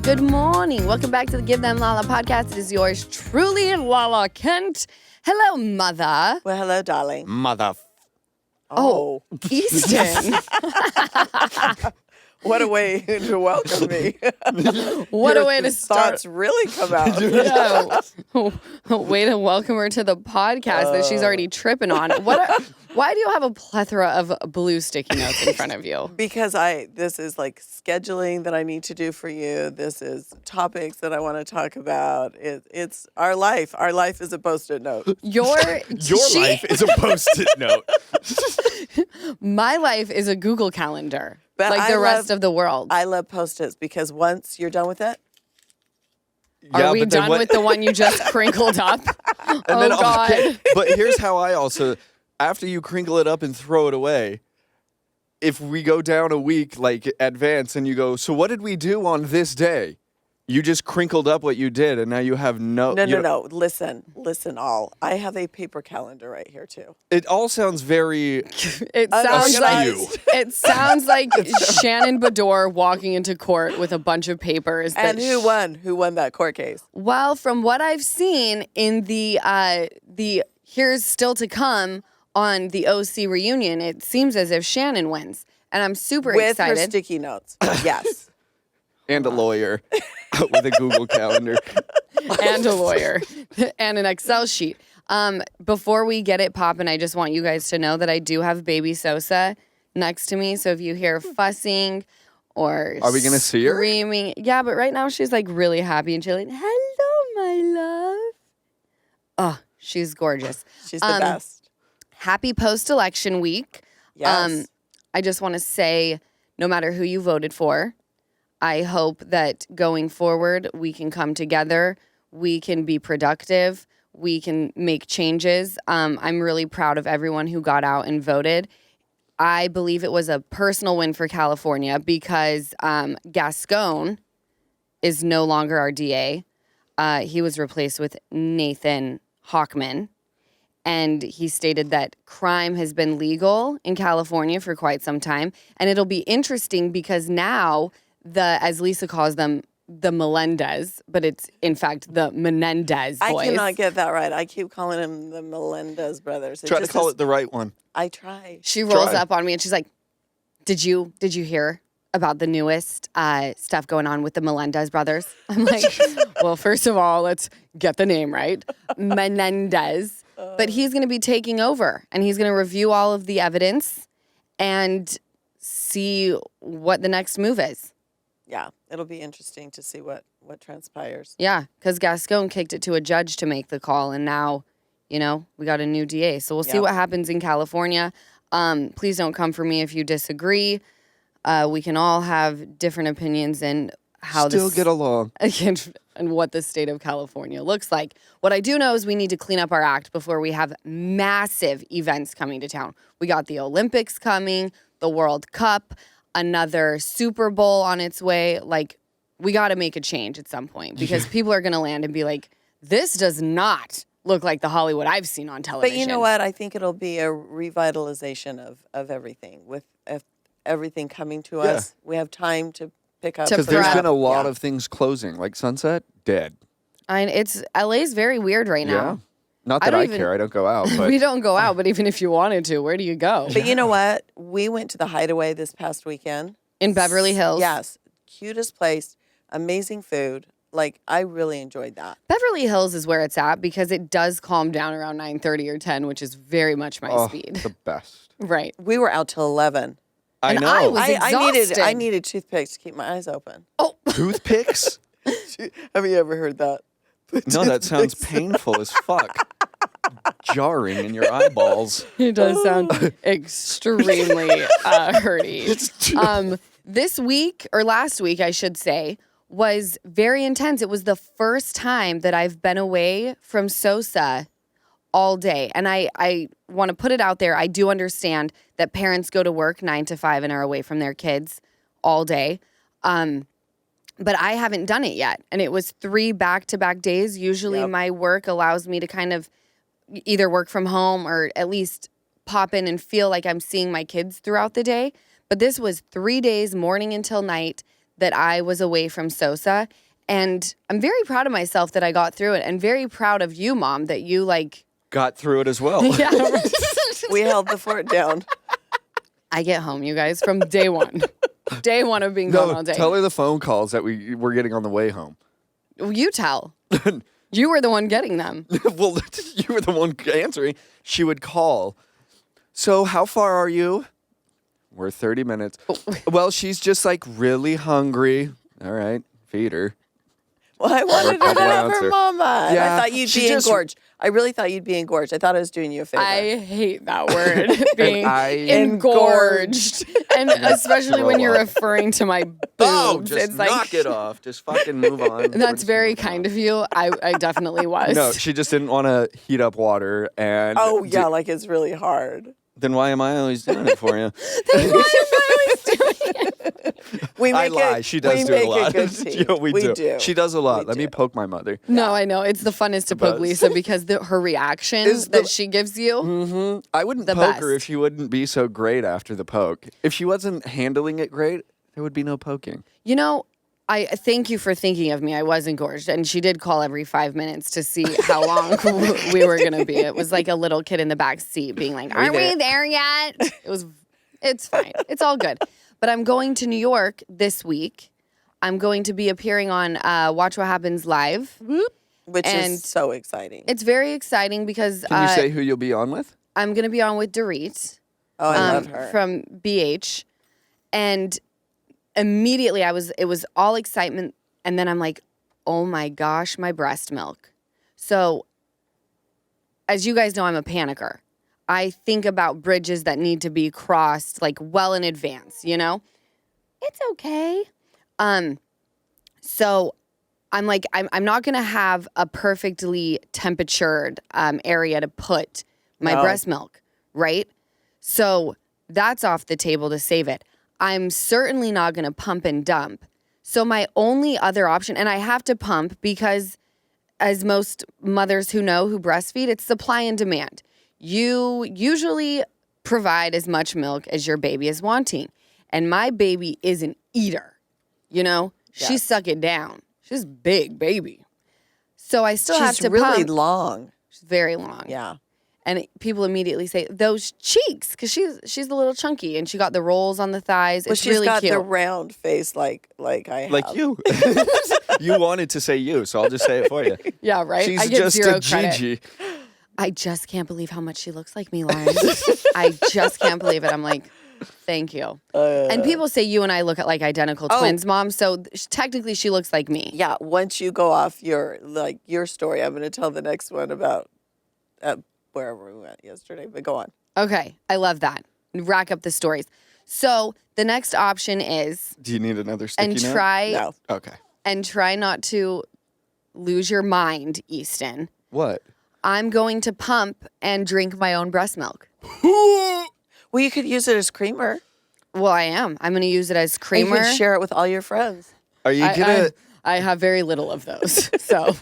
Good morning. Welcome back to the Give Them Lala podcast. It is yours truly, Lala Kent. Hello, mother. Well, hello, darling. Oh, Easton. What a way to welcome me. What a way to start. Thoughts really come out. Yeah. Way to welcome her to the podcast that she's already tripping on. Why do you have a plethora of blue sticky notes in front of you? Because this is like scheduling that I need to do for you. This is topics that I want to talk about. It's our life. Our life is a Post-it note. Your life is a Post-it note. My life is a Google Calendar, But like I the love- rest of the world. I love Post-its because once you're done with it, Are we done with the one you just crinkled up? Then God. okay, but here's how I also, after you crinkle it up and throw it away, if we go down a week, like advance, and you go, so what did we do on this day? You just crinkled up what you did, and now you have no. Listen all. I have a paper calendar right here too. It all sounds very It sounds like askew. it sounds like Shannon Bedore walking into court with a bunch of papers. And who won? Who won that court case? Well, from what I've seen in the here's still to come on the OC reunion, it seems as if Shannon wins, and I'm super With excited. her sticky notes. Yes. and a lawyer with a Google Calendar. And a lawyer and an Excel sheet. Before we get it popping, I just want you guys to know that I do have baby Sosa next to me. So if you hear fussing or Are we gonna see her? screaming, yeah, but right now she's like really happy and she's like, "Hello, my love." Oh, she's gorgeous. She's the best. Happy post-election week. Yes. I just want to say, no matter who you voted for, I hope that going forward, we can come together, we can be productive, we can make changes. I'm really proud of everyone who got out and voted. I believe it was a personal win for California because Gascon is no longer our DA. He was replaced with Nathan Hochman. And he stated that crime has been legal in California for quite some time. And it'll be interesting because now as Lisa calls them, the Melendez, but it's in fact the Menendez boys. I cannot get that right. I keep calling them the Melendez brothers. Try to call it the right one. I try. She rolls up on me and she's like, Did you hear about the newest stuff going on with the Melendez brothers? I'm like, well, first of all, let's get the name right. Menendez. But he's going to be taking over and he's going to review all of the evidence and see what the next move is. Yeah, it'll be interesting to see what transpires. Yeah, because Gascon kicked it to a judge to make the call, and now, we got a new DA. So we'll see what happens in California. Please don't come for me if you disagree. We can all have different opinions and how Still get along. and what the state of California looks like. What I do know is we need to clean up our act before we have massive events coming to town. We got the Olympics coming, the World Cup, another Super Bowl on its way. Like, we got to make a change at some point because people are going to land and be like, this does not look like the Hollywood I've seen on television. But you know what? I think it'll be a revitalization of everything. With everything coming to us, we have time to pick up. Because there's prep. been a lot of things closing, like Sunset, dead. And LA's very weird right now. Yeah. Not that I care. I don't go out. But We don't go out, but even if you wanted to, where do you go? But you know what? We went to the Hideaway this past weekend. In Beverly Hills. Yes. Cutest place. Amazing food. Like, I really enjoyed that. Beverly Hills is where it's at because it does calm down around 9:30 or 10, which is very much my speed. The best. Right. We were out till 11. I And know. I was exhausted. I needed toothpicks to keep my eyes open. Oh, Toothpicks? Have you ever heard that? No, that sounds painful as fuck. Jarring in your eyeballs. it does sound extremely hurty. This week, or last week, I should say, was very intense. It was the first time that I've been away from Sosa all day. And I want to put it out there. I do understand that parents go to work 9 to 5 and are away from their kids all day. But I haven't done it yet. And it was 3 back-to-back days. Usually my work allows me to kind of either work from home or at least pop in and feel like I'm seeing my kids throughout the day. But this was 3 days, morning until night. that I was away from Sosa. And I'm very proud of myself that I got through it, and very proud of you, Mom, that you Got through it as well. Yeah. We held the fort down. I get home, you guys, from day one. Day one of being gone all day. Tell her the phone calls that we were getting on the way home. You tell. You were the one getting them. Well, you were the one answering. She would call. So how far are you? We're 30 minutes. Well, she's just really hungry. All right, feed her. Well, I wanted her to have ouncer. her mama. And Yeah, I thought you'd she be just- engorged. I really thought you'd be engorged. I thought I was doing you a favor. I hate that word, being Engorged. engorged. And especially when you're referring to my boobs. Oh, just it's like, knock it off. Just fucking move on. That's very kind of you. I definitely was. No, she just didn't want to heat up water. And Oh, yeah, like it's really hard. then why am I always doing it for you? We I make lie. She does do it a lot. good team. Yeah, we do. do. She does a lot. We Let me do. poke my mother. No, I know. It's the funnest to poke But- Lisa because her reactions that she gives you. I wouldn't The poke her best. if she wouldn't be so great after the poke. If she wasn't handling it great, there would be no poking. You know, I thank you for thinking of me. I was engorged. And she did call every 5 minutes to see how long we were going to be. It was like a little kid in the back seat being like, aren't we there yet? It's fine. It's all good. But I'm going to New York this week. I'm going to be appearing on Watch What Happens Live. Which And is so exciting. It's very exciting because Can you say who you'll be on with? I'm going to be on with Dorit. Oh, I love her. From BH. And immediately it was all excitement. And then I'm like, oh my gosh, my breast milk. So as you guys know, I'm a panicker. I think about bridges that need to be crossed well in advance, you know? It's okay. So I'm like, I'm not going to have a perfectly temperatured area to put my No. breast milk, right? So that's off the table to save it. I'm certainly not going to pump and dump. So my only other option, and I have to pump because as most mothers who know who breastfeed, it's supply and demand. You usually provide as much milk as your baby is wanting. And my baby is an eater, you know? She Yes. suck it down. She's a big baby. So I still have She's to really pump. long. She's very long. Yeah. And people immediately say, those cheeks, because she's a little chunky and she got the rolls on the thighs. Well, It's she's really got cute. the round face like I have. Like you. You wanted to say you, so I'll just say it for you. Yeah, right? She's I get just zero a credit. Gigi. I just can't believe how much she looks like me, Lauren. I just can't believe it. I'm like, thank you. And people say you and I look at identical twins, Mom. So technically she looks like me. Yeah, once you go off your story, I'm going to tell the next one about wherever we went yesterday. But go on. Okay. I love that. Rack up the stories. So the next option is, Do you need another sticky and note? try No. Okay. and try not to lose your mind, Easton. What? I'm going to pump and drink my own breast milk. Well, you could use it as creamer. Well, I am. I'm going to use it as And you creamer. can share it with all your friends. Are you gonna? I have very little of those. So,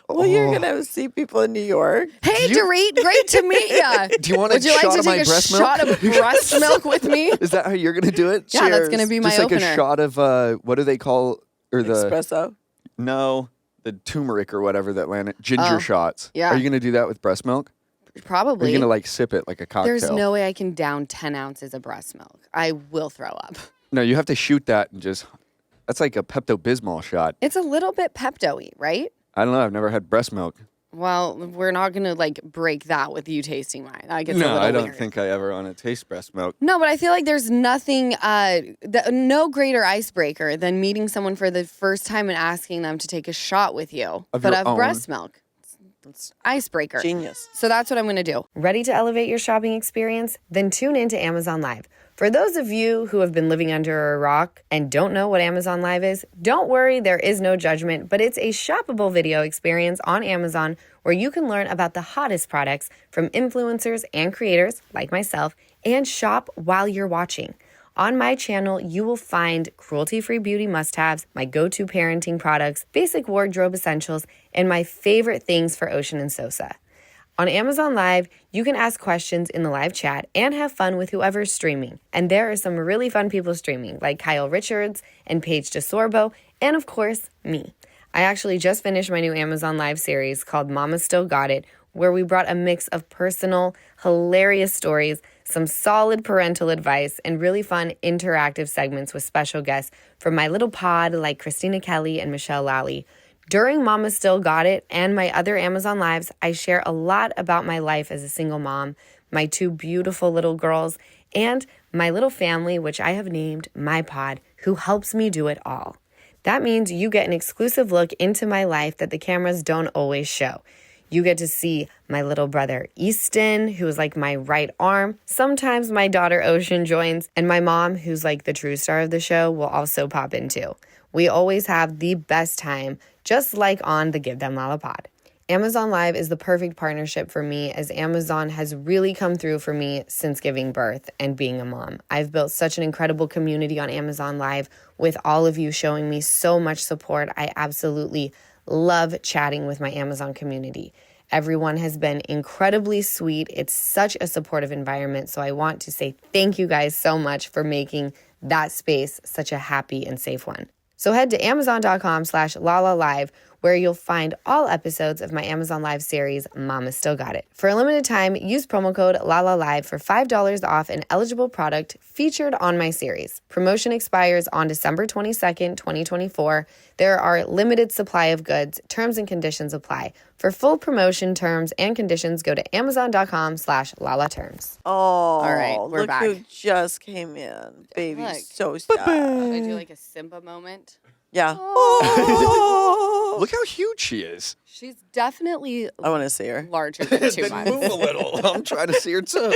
Well, you're going to see people in New York. hey, Dorit, great to meet ya. Do you want a Would you like shot to of my take a breast milk? shot of breast milk with me? Is that how you're gonna do it? Yeah, that's Cheers. going to be my Just like opener. a shot of what do they call Espresso. no the turmeric or whatever that landed ginger Oh, shots. yeah. Are you gonna do that with breast milk? Or are Probably. you gonna sip it like a cocktail? There's no way I can down 10 ounces of breast milk. I will throw up. No, you have to shoot that and just. That's like a Pepto-Bismol shot. It's a little bit Pepto-y, right? I don't know. I've never had breast milk. Well, we're not going to break that with you tasting mine. That gets a No, little I don't weird. think I ever want to taste breast milk. No, but I feel like there's nothing, no greater icebreaker than meeting someone for the first time and asking them to take a shot with you, Of but your of own. breast milk. It's icebreaker. Genius. So that's what I'm going to do. Ready to elevate your shopping experience? Then tune in to Amazon Live. For those of you who have been living under a rock and don't know what Amazon Live is, don't worry, there is no judgment, but it's a shoppable video experience on Amazon where you can learn about the hottest products from influencers and creators like myself and shop while you're watching. On my channel, you will find cruelty-free beauty must-haves, my go-to parenting products, basic wardrobe essentials, and my favorite things for Ocean and Sosa. On Amazon Live, you can ask questions in the live chat and have fun with whoever's streaming. And there are some really fun people streaming, like Kyle Richards and Paige DeSorbo, and of course, me. I actually just finished my new Amazon Live series called Mama Still Got It, where we brought a mix of personal, hilarious stories, some solid parental advice, and really fun interactive segments with special guests from my little pod like Christina Kelly and Michelle Lally. During Mama Still Got It and my other Amazon Lives, I share a lot about my life as a single mom, my 2 beautiful little girls, and my little family, which I have named My Pod, who helps me do it all. That means you get an exclusive look into my life that the cameras don't always show. You get to see my little brother Easton, who is like my right arm. Sometimes my daughter Ocean joins, and my mom, who's like the true star of the show, will also pop in too. We always have the best time, just like on the Give Them Lala pod. Amazon Live is the perfect partnership for me, as Amazon has really come through for me since giving birth and being a mom. I've built such an incredible community on Amazon Live with all of you showing me so much support. I absolutely love chatting with my Amazon community. Everyone has been incredibly sweet. It's such a supportive environment. So I want to say thank you guys so much for making that space such a happy and safe one. So head to amazon.com/Lala Live, where you'll find all episodes of my Amazon Live series, Mama Still Got It. For a limited time, use promo code Lala Live for $5 off an eligible product featured on my series. Promotion expires on December 22nd, 2024. There are limited supply of goods. Terms and conditions apply. For full promotion terms and conditions, go to amazon.com/Lala terms. Oh, all right, we're look back. who just came in. Baby, Look. so sad. Should I do like a Simba moment? Yeah. Oh. Look how huge she is. She's definitely I want to see her. larger than 2 Then months. move a little. I'm trying to see her too.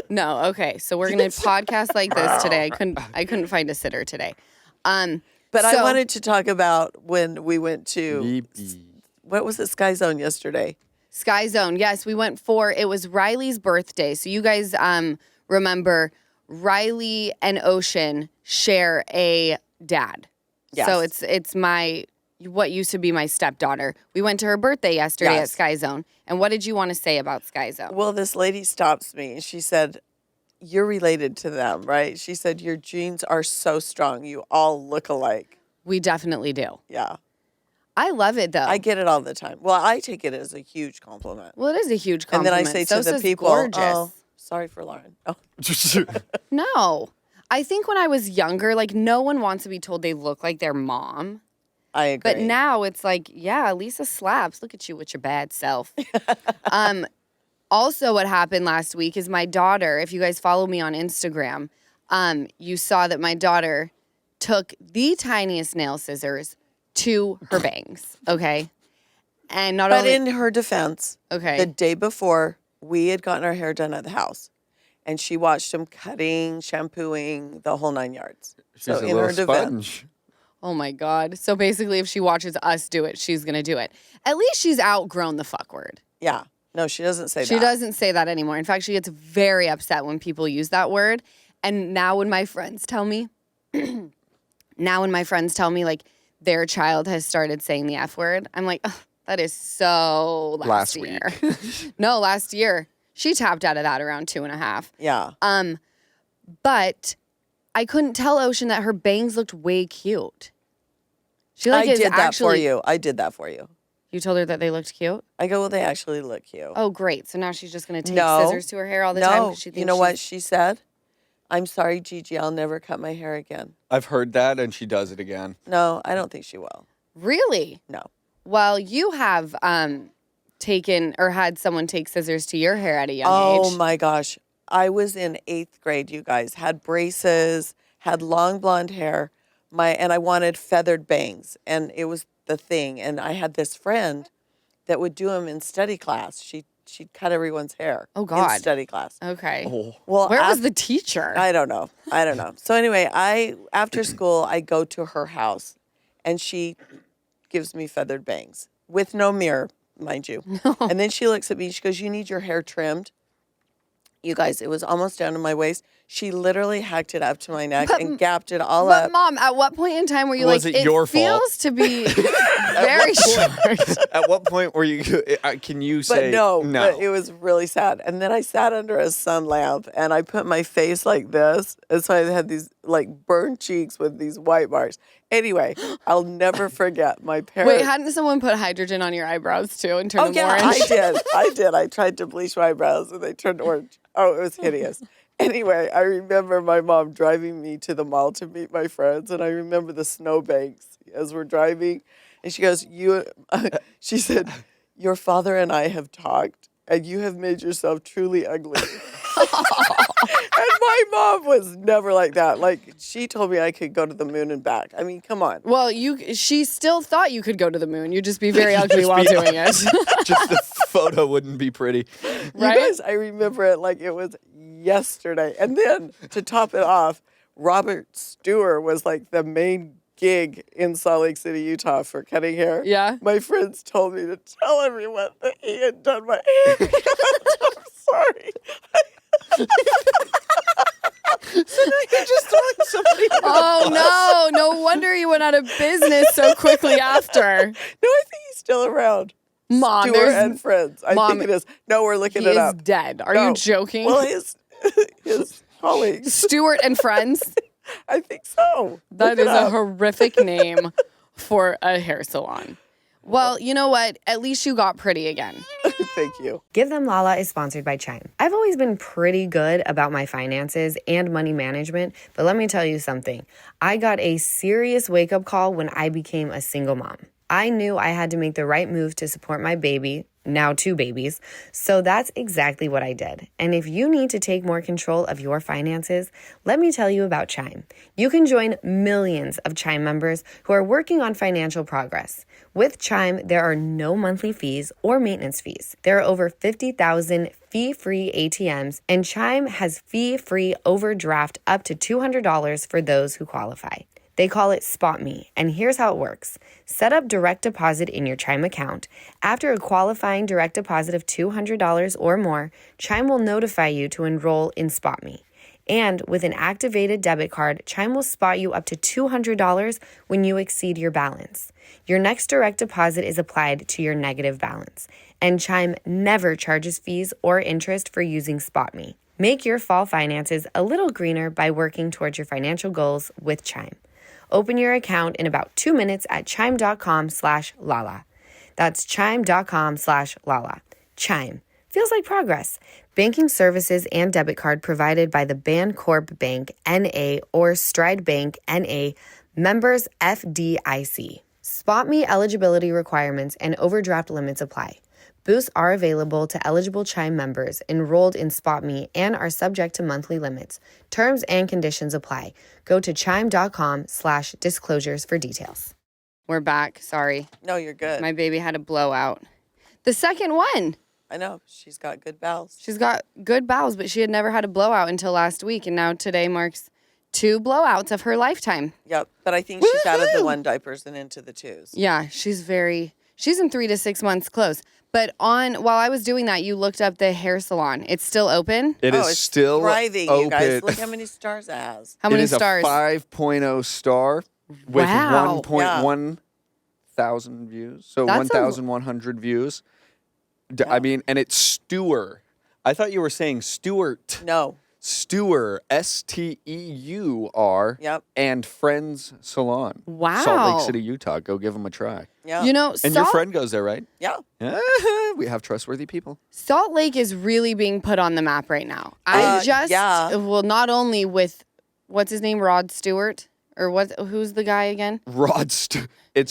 No, okay. So we're gonna podcast like this today. I couldn't find a sitter today. But I so- wanted to talk about when we went to, Yippee. what was it, Sky Zone yesterday? Sky Zone. Yes, we went it was Riley's birthday. So you guys remember Riley and Ocean share a dad. Yes. So it's what used to be my stepdaughter. We went to her birthday yesterday at Yes. Sky Zone. And what did you want to say about Sky Zone? Well, this lady stops me and she said, "You're related to them, right?" She said, "Your genes are so strong. You all look alike." We definitely do. Yeah. I love it though. I get it all the time. Well, I take it as a huge compliment. well, it is a huge And then compliment. I say to the Sosa's people, gorgeous. "Oh, sorry for Lauren." Oh. No. I think when I was younger, like no one wants to be told they look like their mom. I agree. But now it's like, yeah, Lisa slaps. Look at you with your bad self. Also, what happened last week is my daughter, if you guys follow me on Instagram, you saw that my daughter took the tiniest nail scissors to her bangs, okay? And not But only... in her defense, okay. the day before, we had gotten our hair done at the house. And she watched him cutting, shampooing, the whole 9 yards. She's So a in little her defense, sponge. Oh, my God. So basically, if she watches us do it, she's going to do it. At least she's outgrown the fuck word. yeah. No, she doesn't say that. She doesn't say that anymore. In fact, she gets very upset when people use that word. And now when my friends tell me, like their child has started saying the F word, I'm like, oh, that is so last year. No, last year. She tapped out of that around 2.5. Yeah. But I couldn't tell Ocean that her bangs looked way cute. She I is did that for actually- you. I did that for you. You told her that they looked cute? I go, well, they actually look cute. Oh, great. So now she's just going to take No. scissors to her hair all the time? No, 'cause she thinks you know what she's- she said? "I'm sorry, Gigi, I'll never cut my hair again." I've heard that, and she does it again. No, I don't think she will. Really? No. Well, you have taken or had someone take scissors to your hair at a young Oh age. my gosh. I was in 8th grade, you guys. Had braces, had long blonde hair, and I wanted feathered bangs. And it was the thing. And I had this friend that would do them in study class. She'd cut everyone's hair. Oh, God. In study class. Okay. Oh. Well, Where was the teacher? I don't know. So anyway, after school, I go to her house, and she gives me feathered bangs with no mirror, mind you. And then she looks at me. She goes, "You need your hair trimmed." You guys, it was almost down to my waist. She literally hacked it up to my neck and gapped it all But up. Mom, at what point in time were you Was like, it your feels fault? to be very short? At what point were you? Can you say But but it was really sad. And then I sat under a sun lamp and I put my face like this. And so I had these like burned cheeks with these white marks. Anyway, I'll never forget my parents. Wait, hadn't someone put hydrogen on your eyebrows too and turned Oh, them yeah, orange? I did. I tried to bleach my eyebrows and they turned orange. Oh, it was hideous. Anyway, I remember my mom driving me to the mall to meet my friends. And I remember the snowbanks as we're driving. And she goes, she said, your father and I have talked and you have made yourself truly ugly. And my mom was never like that. Like, she told me I could go to the moon and back. I mean, come on. Well, she still thought you could go to the moon. You'd just be very ugly while doing it. Just the photo wouldn't be pretty. Right? You guys, I remember it like it was yesterday. And then to top it off, Robert Stewart was like the main gig in Salt Lake City, Utah for cutting hair. Yeah. My friends told me to tell everyone that he had done my hair. I'm sorry. So now you're just throwing somebody under the Oh, no. No wonder you went out of business so quickly after. No, I think he's still around. Mom, Stewart there's... and Friends. I Mom, think it is. No, we're looking He it is up. dead. Are No. you joking? Well, his colleagues. Stewart and Friends? I think so. That Look is it a up. horrific name for a hair salon. Well, you know what? At least you got pretty again. Thank you. Give Them Lala is sponsored by Chime. I've always been pretty good about my finances and money management, but let me tell you something. I got a serious wake-up call when I became a single mom. I knew I had to make the right move to support my baby, now 2 babies, so that's exactly what I did. And if you need to take more control of your finances, let me tell you about Chime. You can join millions of Chime members who are working on financial progress. With Chime, there are no monthly fees or maintenance fees. There are over 50,000 fee-free ATMs, and Chime has fee-free overdraft up to $200 for those who qualify. They call it Spot Me, and here's how it works. Set up direct deposit in your Chime account. After a qualifying direct deposit of $200 or more, Chime will notify you to enroll in Spot Me. And with an activated debit card, Chime will spot you up to $200 when you exceed your balance. Your next direct deposit is applied to your negative balance, and Chime never charges fees or interest for using Spot Me. Make your fall finances a little greener by working towards your financial goals with Chime. Open your account in about 2 minutes at chime.com/Lala. That's chime.com/Lala. Chime. Feels like progress. Banking services and debit card provided by the Bancorp Bank, N.A. or Stride Bank, N.A. Members FDIC. Spot Me eligibility requirements and overdraft limits apply. Boosts are available to eligible Chime members enrolled in Spot Me and are subject to monthly limits. Terms and conditions apply. Go to chime.com/disclosures for details. We're back. Sorry. No, you're good. My baby had a blowout. The second one. I know. She's got good bowels. She's got good bowels, but she had never had a blowout until last week. And now today marks 2 blowouts of her lifetime. Yep. But I think she's out of the Woohoo! 1 diapers and into the 2s. Yeah, she's in 3 to 6 months close. But while I was doing that, you looked up the hair salon. It's still open? It is it's still thriving, open. you guys. Look how many stars it has. How many It is stars? a 5.0 star with Wow. 1.1 thousand views. So That's 1,100 views. I mean, and it's Stewart. I thought you were saying Stewart. No. Stewart, Steur, Yep. and Friends Salon. Wow. Salt Lake City, Utah. Go give them a try. Yeah. You know, And your friend goes there, right? Yeah. Yeah, we have trustworthy people. Salt Lake is really being put on the map right now. Yeah. Well, not only with, what's his name, Rod Stewart? Or who's the guy again? It's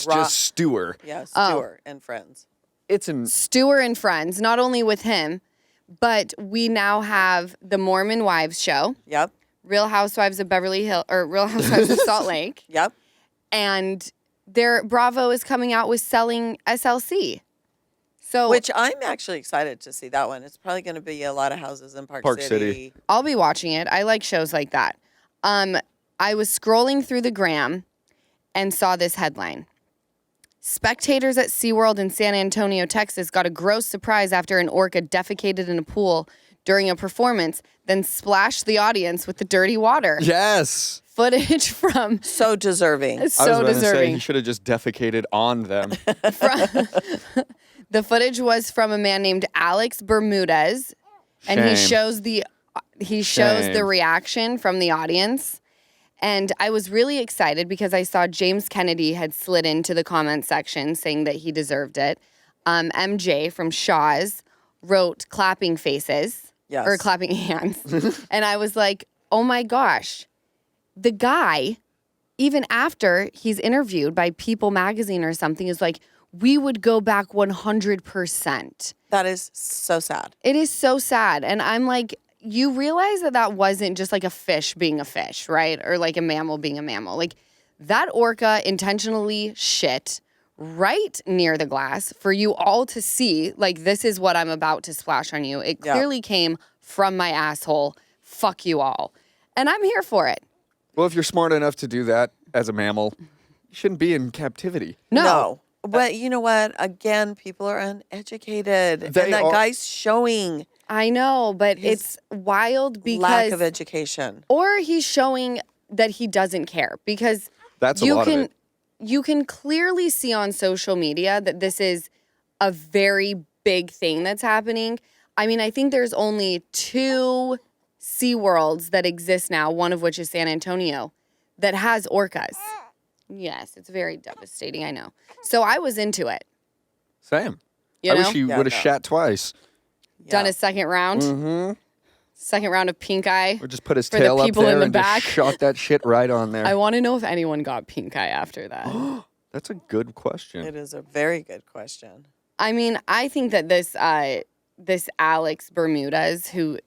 just Stewart. Yeah. Oh. Stewart and Friends. It's an Stewart and Friends, not only with him, but we now have the Mormon Wives show, Yep. Real Housewives of Beverly Hills, or Real Housewives of Salt Lake, Yep. and Bravo is coming out with Selling SLC. So Which I'm actually excited to see that one. It's probably going to be a lot of houses in Park City. I'll be watching it. I like shows like that. I was scrolling through the gram and saw this headline. Spectators at SeaWorld in San Antonio, Texas got a gross surprise after an orca defecated in a pool during a performance, then splashed the audience with the dirty water. Yes. Footage from So deserving. I was so about to say deserving. he should have just defecated on them. The footage was from a man named Alex Bermudez, and he Shame. shows the Shame. reaction from the audience. And I was really excited because I saw James Kennedy had slid into the comment section saying that he deserved it. MJ from Shaw's wrote clapping faces Yes. or clapping hands. And I was like, oh my gosh, the guy, even after he's interviewed by People magazine or something, is like, we would go back 100%. That is so sad. It is so sad. And I'm like, you realize that that wasn't just like a fish being a fish, right? Or like a mammal being a mammal. Like that orca intentionally shit right near the glass for you all to see. Like, this is what I'm about to splash on you. It Yeah. clearly came from my asshole. Fuck you all. And I'm here for it. Well, if you're smart enough to do that as a mammal, you shouldn't be in captivity. No. But you know what? Again, people are uneducated. They and that are- guy's showing I know, but His it's wild because lack of education. or he's showing that he doesn't care because That's a you lot can of it. you can clearly see on social media that this is a very big thing that's happening. I mean, I think there's only 2 SeaWorlds that exist now, one of which is San Antonio, that has orcas. Yes, it's very devastating, I know. So I was into it. Same. You I know? wish he Yeah, would have no. shat twice. Done Yeah. a second round. Mm-hmm. Second round of pink eye. Or just put his For the tail up people there in the and back. just shot that shit right on there. I want to know if anyone got pink eye after that. That's a good question. It is a very good question. I mean, I think that this Alex Bermudez, who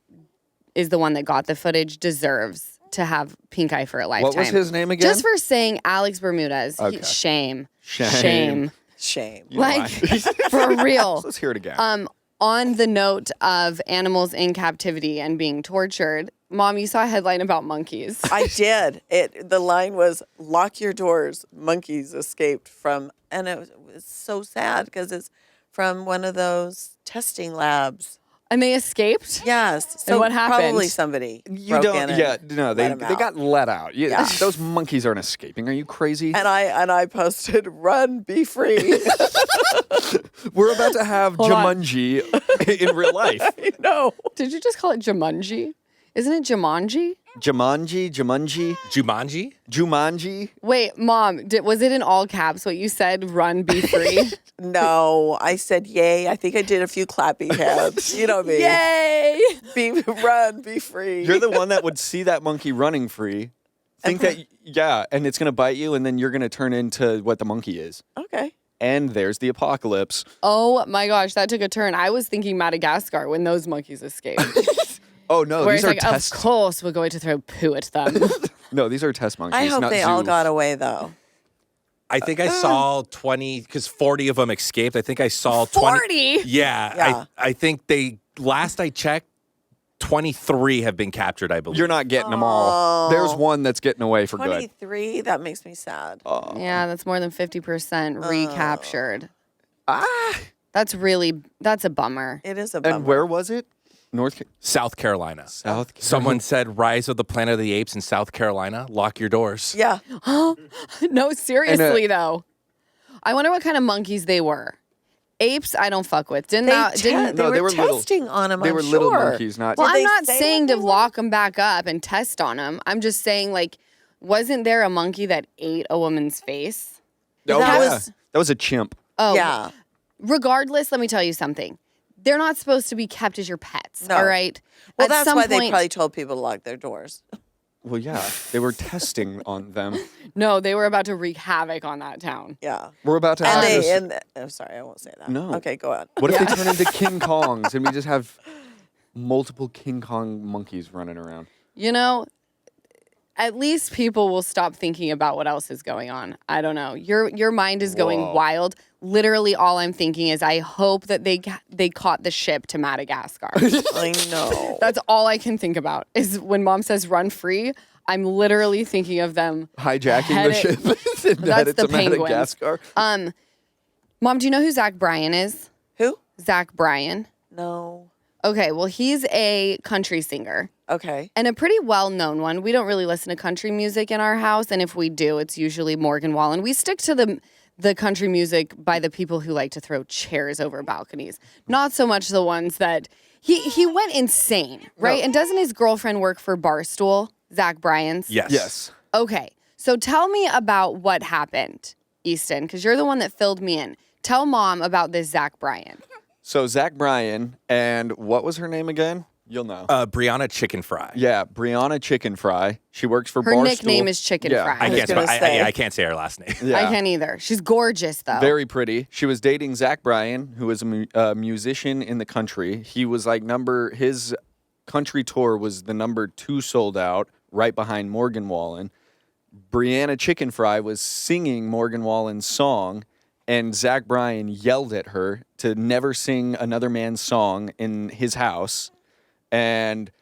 is the one that got the footage, deserves to have pink eye for a lifetime. What was his name again? Just for saying Alex Bermudez. Okay. Shame. Shame. Shame. You know Like, why. for real. Let's hear it again. On the note of animals in captivity and being tortured, Mom, you saw a headline about monkeys. I did. The line was, lock your doors. Monkeys escaped from, and it was so sad because it's from one of those testing labs. And they escaped? Yes. So what happened? Probably somebody you broke don't. in and Yeah, no, they let 'em out. got let out. Yeah. Those monkeys aren't escaping. Are you crazy? And I posted, run, be free. We're about to have Hold on. Jumanji in real life. You know. Did you just call it Jumanji? Isn't it Jumanji? Jumanji. Jumanji? Wait, Mom, was it in all caps what you said, run, be free? No, I said, yay. I think I did a few clappy hands. You know me. Yay! Run, be free. You're the one that would see that monkey running free, think that, yeah, and it's going to bite you, and then you're going to turn into what the monkey is. Okay. And there's the apocalypse. Oh my gosh, that took a turn. I was thinking Madagascar when those monkeys escaped. Oh, no, Where these it's are like, test. of course we're going to throw poo at them. No, these are test monkeys. I hope not they all zoo. got away, though. I think I saw 20, because 40 of them escaped. I think I saw 20. 40? Yeah. Yeah. I think last I checked, 23 have been captured, I believe. You're not getting them all. There's one that's getting away for good. 23? That makes me sad. Yeah, that's more than 50% recaptured. Ah. That's a bummer. It is a bummer. And where was it? South Carolina. South Carolina. Someone said Rise of the Planet of the Apes in South Carolina. Lock your doors. Yeah. No, seriously though. I wonder what kind of monkeys they were. Apes, I don't fuck with. They No, they were were little- testing on them, They I'm were little sure. monkeys, not. Well, Did I'm they not say saying what to they were? lock them back up and test on them. I'm just saying, like, wasn't there a monkey that ate a woman's face? Oh, That yeah. was- That was a chimp. Oh, Yeah. Regardless, let me tell you something. They're not supposed to be kept as your pets, No. all right? Well, At that's some why they point- probably told people to lock their doors. Well, yeah, they were testing on them. No, they were about to wreak havoc on that town. Yeah. We're about to And have this. I'm sorry, I won't say that. No. Okay, go on. What if they turn into King Kongs and we just have multiple King Kong monkeys running around? You know, at least people will stop thinking about what else is going on. I don't know. Your mind is going Whoa. wild. Literally, all I'm thinking is I hope that they caught the ship to Madagascar. I know. That's all I can think about is when Mom says run free. I'm literally thinking of them Hijacking the headed- ship and That's headed the to penguins. Madagascar. Mom, do you know who Zach Bryan is? Who? Zach Bryan. No. Okay, well, he's a country singer. Okay. And a pretty well-known one. We don't really listen to country music in our house, and if we do, it's usually Morgan Wallen. We stick to the country music by the people who like to throw chairs over balconies, not so much the ones that he went insane, right? No. And doesn't his girlfriend work for Barstool, Zach Bryan's? Yes. Yes. Okay, so tell me about what happened, Easton, because you're the one that filled me in. Tell Mom about this Zach Bryan. So Zach Bryan and what was her name again? You'll know. Brianna Chicken Fry. Yeah, Brianna Chicken Fry. She works for Her Barstool. nickname is Chicken Yeah. Fry. I was can't. gonna say. I can't say her last name. Yeah. I can't either. She's gorgeous, though. Very pretty. She was dating Zach Bryan, who is a musician in the country. He was like his country tour was the number 2 sold out, right behind Morgan Wallen. Brianna Chicken Fry was singing Morgan Wallen's song, and Zach Bryan yelled at her to never sing another man's song in his house, and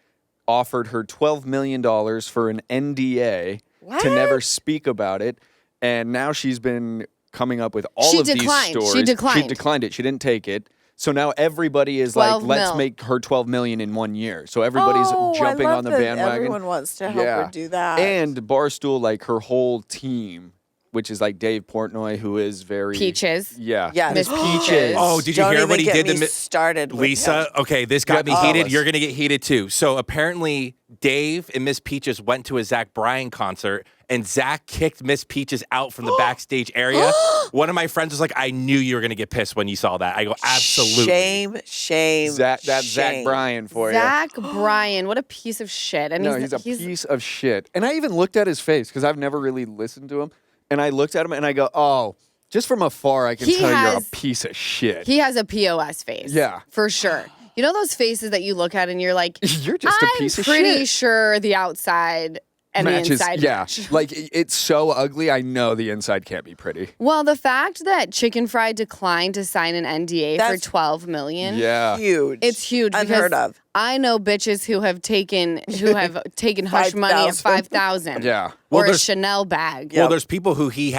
offered her $12 million for an NDA to never speak about it. And now she's been coming up with all She of declined. these She stories. declined. She declined it. She didn't take it. So now everybody is like, 12 let's mil. make her $12 million in 1 year. So everybody's jumping I love on the that bandwagon. Everyone wants to help her do that. And Barstool, like her whole team, which is like Dave Portnoy, who is very Peaches. Yeah, Yeah. Miss Peaches. Peaches. Oh, did you Don't hear even what he get did me to started with Lisa? him. Okay, this got me Yeah, heated. Alice. You're gonna get heated too. So apparently, Dave and Miss Peaches went to a Zach Bryan concert, and Zach kicked Miss Peaches out from the backstage area. One of my friends was like, "I knew you were gonna get pissed when you saw that." I go, "Absolutely." Shame. That's Zach shame. Bryan for you. Zach Bryan, what a piece of shit. And No, he's a piece of shit. And I even looked at his face because I've never really listened to him. And I looked at him and I go, oh, just from afar, I can He tell you're a has- piece of shit. He has a POS face. Yeah. For sure. You know those faces that you look at and you're like, You're just a piece of I'm pretty shit. sure the outside and the inside yeah. match. Like, it's so ugly. I know the inside can't be pretty. Well, the fact that Chicken Fry declined to sign an NDA That's for $12 million. Yeah. Huge. It's huge. Unheard because of. I know bitches who have taken hush money of 5,000. Yeah. Or Well, a there's- Chanel bag. Well, there's people who who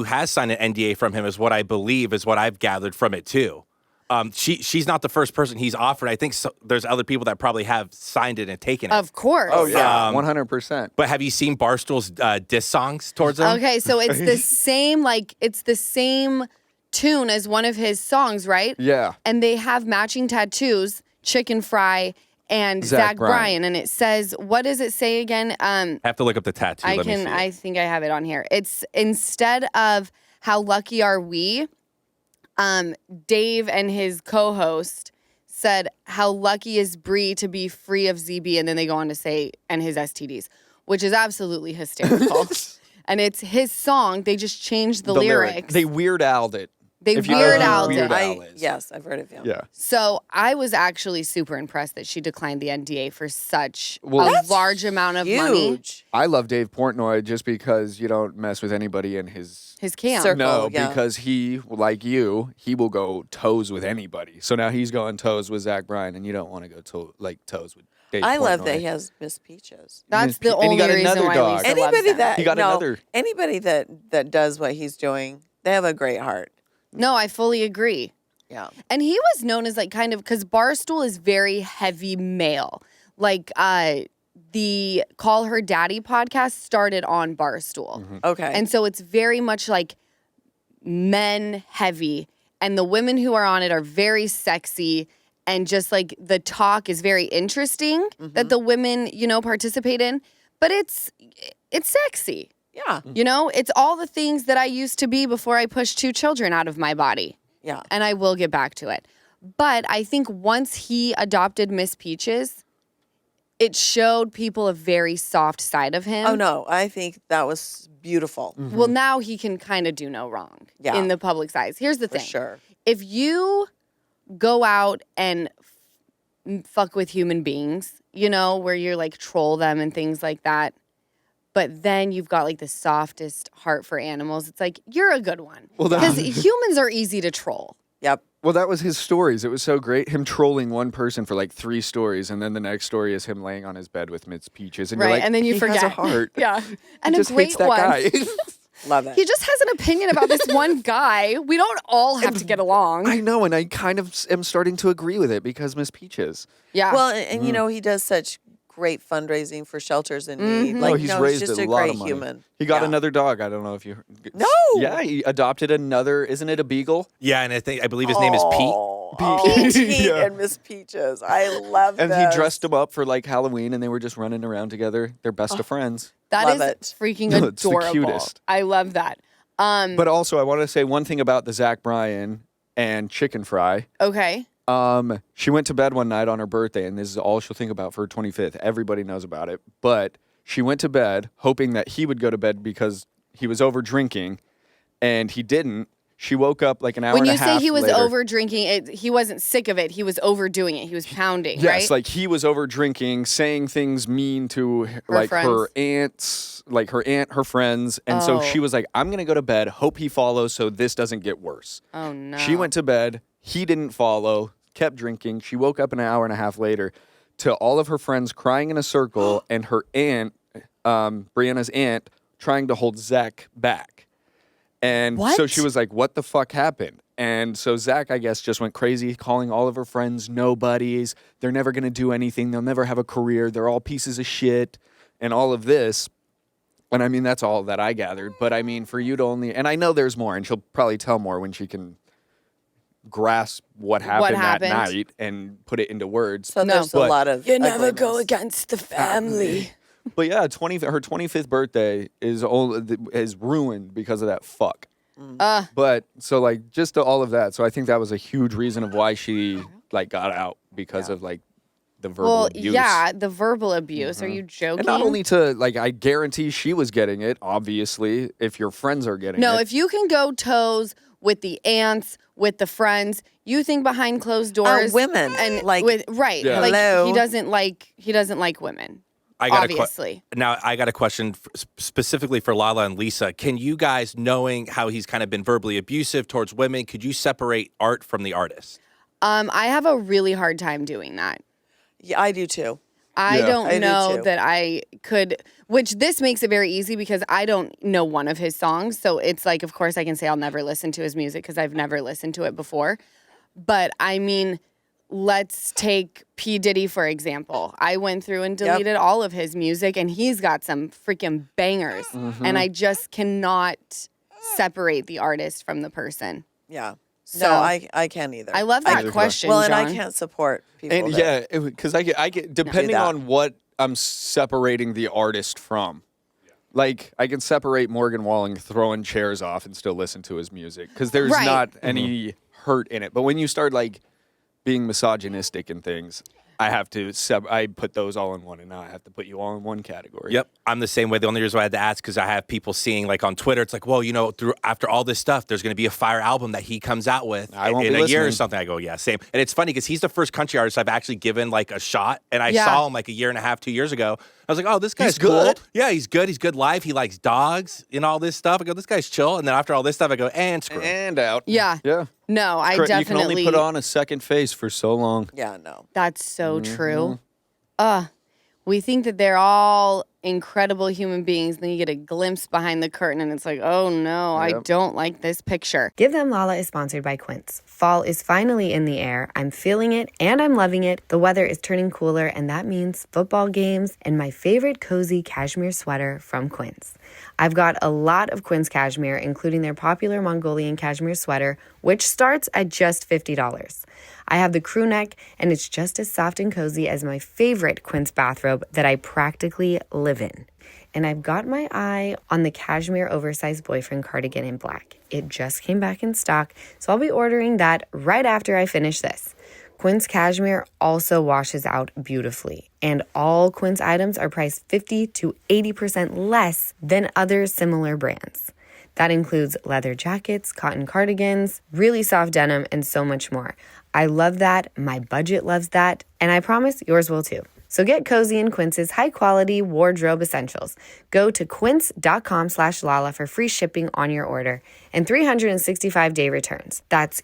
has signed an NDA from him, is what I believe, is what I've gathered from it too. She's not the first person he's offered. I think there's other people that probably have signed it and taken it. Of course. Oh, yeah. 100%. But have you seen Barstool's diss songs towards him? Okay, so it's the same tune as one of his songs, right? Yeah. And they have matching tattoos, Chicken Fry and Zach Zach Bryan. Bryan. And it says, what does it say again? I have to look up the tattoo. Let me see it. I think I have it on here. It's instead of how lucky are we, Dave and his co-host said, how lucky is Bree to be free of ZB, and then they go on to say, and his STDs, which is absolutely hysterical. And it's his song. They just changed the lyrics. They Weird Al'd it. They If you know Weird who Al'd Weird it. Al is. Yes, I've heard of him. Yeah. So I was actually super impressed that she declined the NDA for such Well, a That's large amount of money. Huge. I love Dave Portnoy just because you don't mess with anybody in his His camp. Circle. No, yeah. because he, like you, he will go toes with anybody. So now he's going toes with Zach Bryan, and you don't want to go toes with Dave I love Portnoy. that he has Miss Peaches. That's the And he only got reason another why dog. Lisa Anybody loves him. that He got no, another. anybody that does what he's doing, they have a great heart. No, I fully agree. Yeah. And he was known as like kind of because Barstool is very heavy male. Like the Call Her Daddy podcast started on Barstool. Okay. And so it's very much like men heavy. And the women who are on it are very sexy. And just like the talk is very interesting that the women, participate in. But it's sexy. yeah. You know, it's all the things that I used to be before I pushed 2 children out of my body. Yeah. And I will get back to it. But I think once he adopted Miss Peaches, it showed people a very soft side of him. Oh no, I think that was beautiful. Well, now he can kind of do no wrong Yeah. in the public's eyes. Here's the For thing. sure. If you go out and fuck with human beings, where you're like troll them and things like that, but then you've got like the softest heart for animals, it's like, you're a good one. Well, Because humans are easy to troll. Yep. Well, that was his stories. It was so great. Him trolling one person for like 3 stories, and then the next story is him laying on his bed with Miss Peaches. And Right, you're like, and then you he forget. has a heart. Yeah. He And just a great hates that one. guy. Love it. He just has an opinion about this one guy. We don't all have to get along. I know, and I kind of am starting to agree with it because Miss Peaches. Yeah. Well, and you know, he does such great fundraising for shelters in need. No, he's raised just a a lot great of money. human. He got Yeah. another dog. I don't know if you. No! Yeah, he adopted another. Isn't it a beagle? Yeah, and I believe his name is Pete. Pete Yeah. and Miss Peaches. I love And this. he dressed him up for like Halloween, and they were just running around together. They're best of friends. that love is it. freaking No, it's the adorable. cutest. I love that. But also, I want to say one thing about the Zach Bryan and chicken fry. Okay. She went to bed one night on her birthday, and this is all she'll think about for her 25th. Everybody knows about it. But she went to bed hoping that he would go to bed because he was over drinking, and he didn't. She woke up like an hour When and a you half say he was later. over drinking, he wasn't sick of it. He was overdoing it. He was pounding, Yes, right? like he was over drinking, saying things mean to like friends. her aunts, like her aunt, her friends. And so Oh. she was like, I'm going to go to bed, hope he follows so this doesn't get worse. Oh, no. She went to bed. He didn't follow, kept drinking. She woke up an hour and a half later to all of her friends crying in a circle and her aunt, Brianna's aunt, trying to hold Zach back. And so What? she was like, what the fuck happened? And so Zach, I guess, just went crazy, calling all of her friends nobodies. They're never going to do anything. They'll never have a career. They're all pieces of shit and all of this. And I mean, that's all that I gathered. But I mean, for you to only, and I know there's more, and she'll probably tell more when she can grasp what happened that happened. night and put it into words. So No. there's a But- lot of ugliness. against the family. But yeah, her 25th birthday is ruined because of that fuck. But so like just to all of that. So I think that was a huge reason of why she like got out because of like the verbal Well, abuse. yeah, the verbal abuse. Are you joking? And not only to like, I guarantee she was getting it. Obviously, if your friends are getting No, it. if you can go toes with the aunts, with the friends, you think behind closed doors, women, and like- with right, Yeah. like Hello? he doesn't like women. I got Obviously. Now I got a question specifically for Lala and Lisa. Can you guys, knowing how he's kind of been verbally abusive towards women, could you separate art from the artist? I have a really hard time doing that. Yeah, I do too. I Yeah. don't I do know too. that I could, which this makes it very easy because I don't know one of his songs. So it's like, of course, I can say I'll never listen to his music because I've never listened to it before. But I mean, let's take P. Diddy, for example. I went through and deleted all of his music, and he's got some freaking bangers. And I just cannot separate the artist from the person. Yeah. So- No, I can't either. I love that I- question, Well, and John. I can't support people. And that- yeah, because I get depending that. on what I'm separating the artist from. Like I can separate Morgan Wallen throwing chairs off and still listen to his music because there's Right. not any hurt in it. But when you start like being misogynistic and things, I have to I put those all in one, and now I have to put you all in one category. Yep, I'm the same way. The only reason why I had to ask because I have people seeing like on Twitter, it's like, well, you know, after all this stuff, there's going to be a fire album that he comes out with I won't in be a year or listening. something. I go, yeah, same. And it's funny because he's the first country artist I've actually given like a shot, and I Yeah. saw him like a year and a half, 2 years ago. I was like, oh, this guy's He's cool. good. Yeah, he's good. He's good live. He likes dogs and all this stuff. I go, this guy's chill. And then after all this stuff, I go, and screw him. And out. Yeah. Yeah. No, I You definitely. can only put on a second face for so long. yeah, no. That's so Mm-hmm. true. We think that they're all incredible human beings, and then you get a glimpse behind the curtain, and it's like, oh no, I Yep. don't like this picture. Give Them Lala is sponsored by Quince. Fall is finally in the air. I'm feeling it and I'm loving it. The weather is turning cooler, and that means football games and my favorite cozy cashmere sweater from Quince. I've got a lot of Quince cashmere, including their popular Mongolian cashmere sweater, which starts at just $50. I have the crew neck, and it's just as soft and cozy as my favorite Quince bathrobe that I practically live in. And I've got my eye on the cashmere oversized boyfriend cardigan in black. It just came back in stock, so I'll be ordering that right after I finish this. Quince cashmere also washes out beautifully, and all Quince items are priced 50 to 80% less than other similar brands. That includes leather jackets, cotton cardigans, really soft denim, and so much more. I love that, my budget loves that, and I promise yours will too. So get cozy in Quince's high-quality wardrobe essentials. Go to quince.com/Lala for free shipping on your order and 365-day returns. That's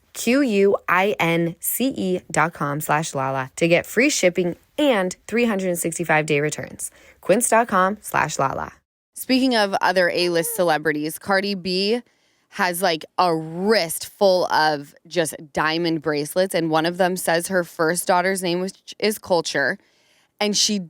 QUINCE.com/Lala to get free shipping and 365-day returns. Quince.com/Lala. Speaking of other A-list celebrities, Cardi B has like a wrist full of just diamond bracelets, and one of them says her first daughter's name is Culture. And she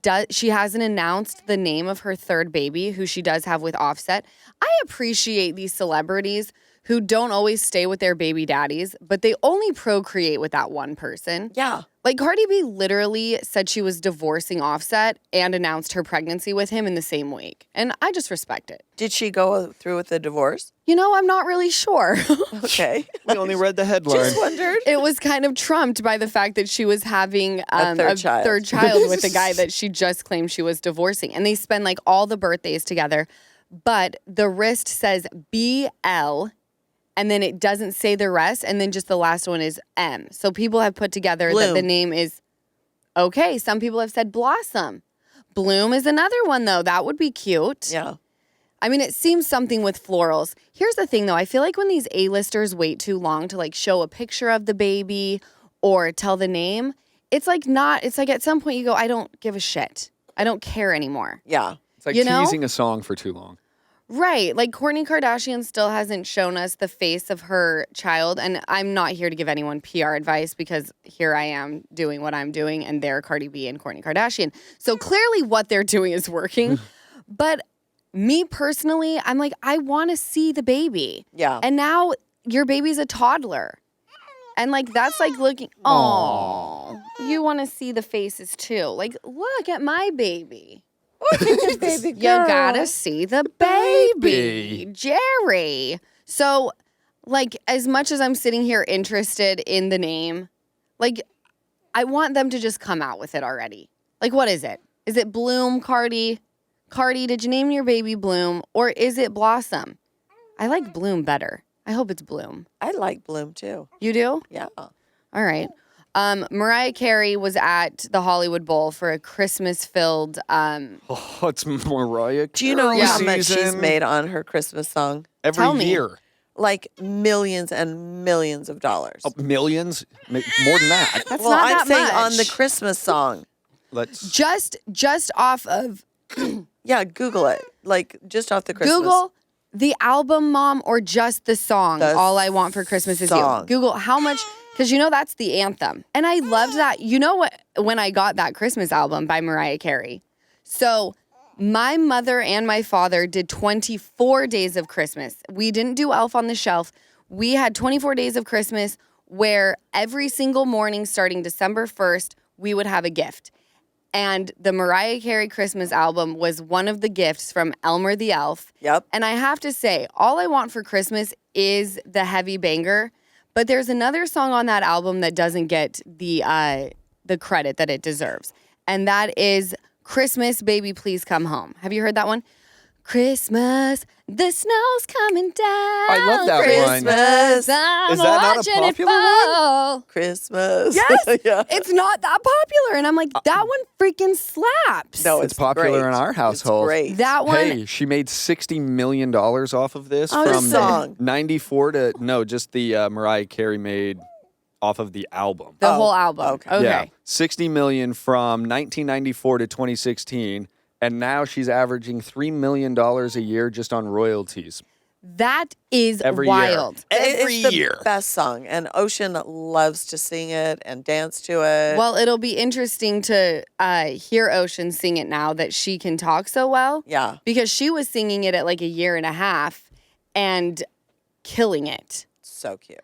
hasn't announced the name of her third baby, who she does have with Offset. I appreciate these celebrities who don't always stay with their baby daddies, but they only procreate with that one person. Yeah. Like Cardi B literally said she was divorcing Offset and announced her pregnancy with him in the same week. And I just respect it. Did she go through with the divorce? You know, I'm not really sure. Okay. We only read the headline. Just wondered. It was kind of trumped by the fact that she was having A third child. with the guy that she just claimed she was divorcing. And they spend like all the birthdays together. But the wrist says BL, and then it doesn't say the rest. And then just the last one is M. So people have put together that the name is, okay, some people have said Blossom. Bloom is another one, though. That would be cute. Yeah. I mean, it seems something with florals. Here's the thing, though. I feel like when these A-listers wait too long to, like, show a picture of the baby or tell the name, it's like at some point you go, I don't give a shit. I don't care anymore. Yeah. It's like You know? teasing a song for too long. Right. Like, Kourtney Kardashian still hasn't shown us the face of her child. And I'm not here to give anyone PR advice because here I am doing what I'm doing, and they're Cardi B and Kourtney Kardashian. So clearly what they're doing is working. But me personally, I'm like, I want to see the baby. Yeah. And now your baby's a toddler. And like, that's like looking, oh, you want to see the faces too. Like, look at my baby. Baby You gotta see the baby, Jerry. So, like, as much as I'm sitting here interested in the name, like, I want them to just come out with it already. Like, what is it? Is it Bloom, Cardi? Cardi, did you name your baby Bloom? Or is it Blossom? I like Bloom better. I hope it's Bloom. I like Bloom too. You do? Yeah. All right. Mariah Carey was at the Hollywood Bowl for a Christmas-filled. Oh, it's Mariah Carey Do you know how much she's season. made on her Christmas song? Every Tell me. year? Like millions and millions of dollars. Oh, millions? More than that. That's well, not I'm that saying much. on the Christmas song. Let's. Just off of Yeah, Google it. Like just off the Christmas. Google the album, Mom, or just the song. The All I Want for Christmas Is You. song. Google how much, because you know that's the anthem, and I loved that. You know what? When I got that Christmas album by Mariah Carey, so my mother and my father did 24 days of Christmas. We didn't do Elf on the Shelf. We had 24 days of Christmas where every single morning starting December 1st, we would have a gift. And the Mariah Carey Christmas album was one of the gifts from Elmer the Elf. Yep. And I have to say, All I Want for Christmas is the heavy banger. But there's another song on that album that doesn't get the credit that it deserves. And that is Christmas, Baby Please Come Home. Have you heard that one? Christmas, the snow's coming down. I love that one. Christmas. I'm Is that not a watching it popular one? fall. Christmas. Yes, yeah. it's not that popular. And I'm like, that one freaking slaps. No, It's popular great. in our household. It's great. That one, Hey, she made $60 million off of this Oh, from the song. 94 to, no, just the Mariah Carey made off of the album. the Oh, whole album. okay. Yeah, 60 million from 1994 to 2016, and now she's averaging $3 million a year just on royalties. That is Every year. wild. Every it's the year. best song, and Ocean loves to sing it and dance to it. Well, it'll be interesting to hear Ocean sing it now that she can talk so well. yeah, Because she was singing it at like a year and a half and killing it. so cute.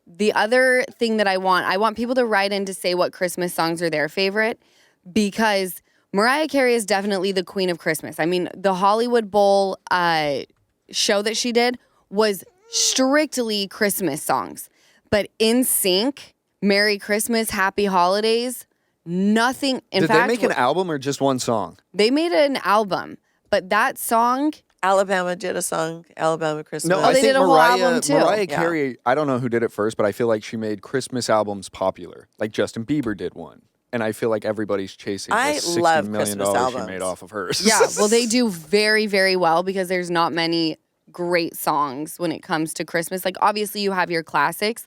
The other thing that I want people to write in to say what Christmas songs are their favorite, because Mariah Carey is definitely the queen of Christmas. I mean, the Hollywood Bowl show that she did was strictly Christmas songs. But NSYNC, Merry Christmas, Happy Holidays, nothing. In Did fact, they make an album or just one song? they made an album, but that song, Alabama did a song, Alabama Christmas. No, Oh, I they think did a whole Mariah, album, too. Mariah Yeah. Carey, I don't know who did it first, but I feel like she made Christmas albums popular. Like Justin Bieber did one. And I feel like everybody's chasing I the $60 love million Christmas she albums. made off of hers. yeah, well, they do very, very well because there's not many great songs when it comes to Christmas. Like, obviously, you have your classics.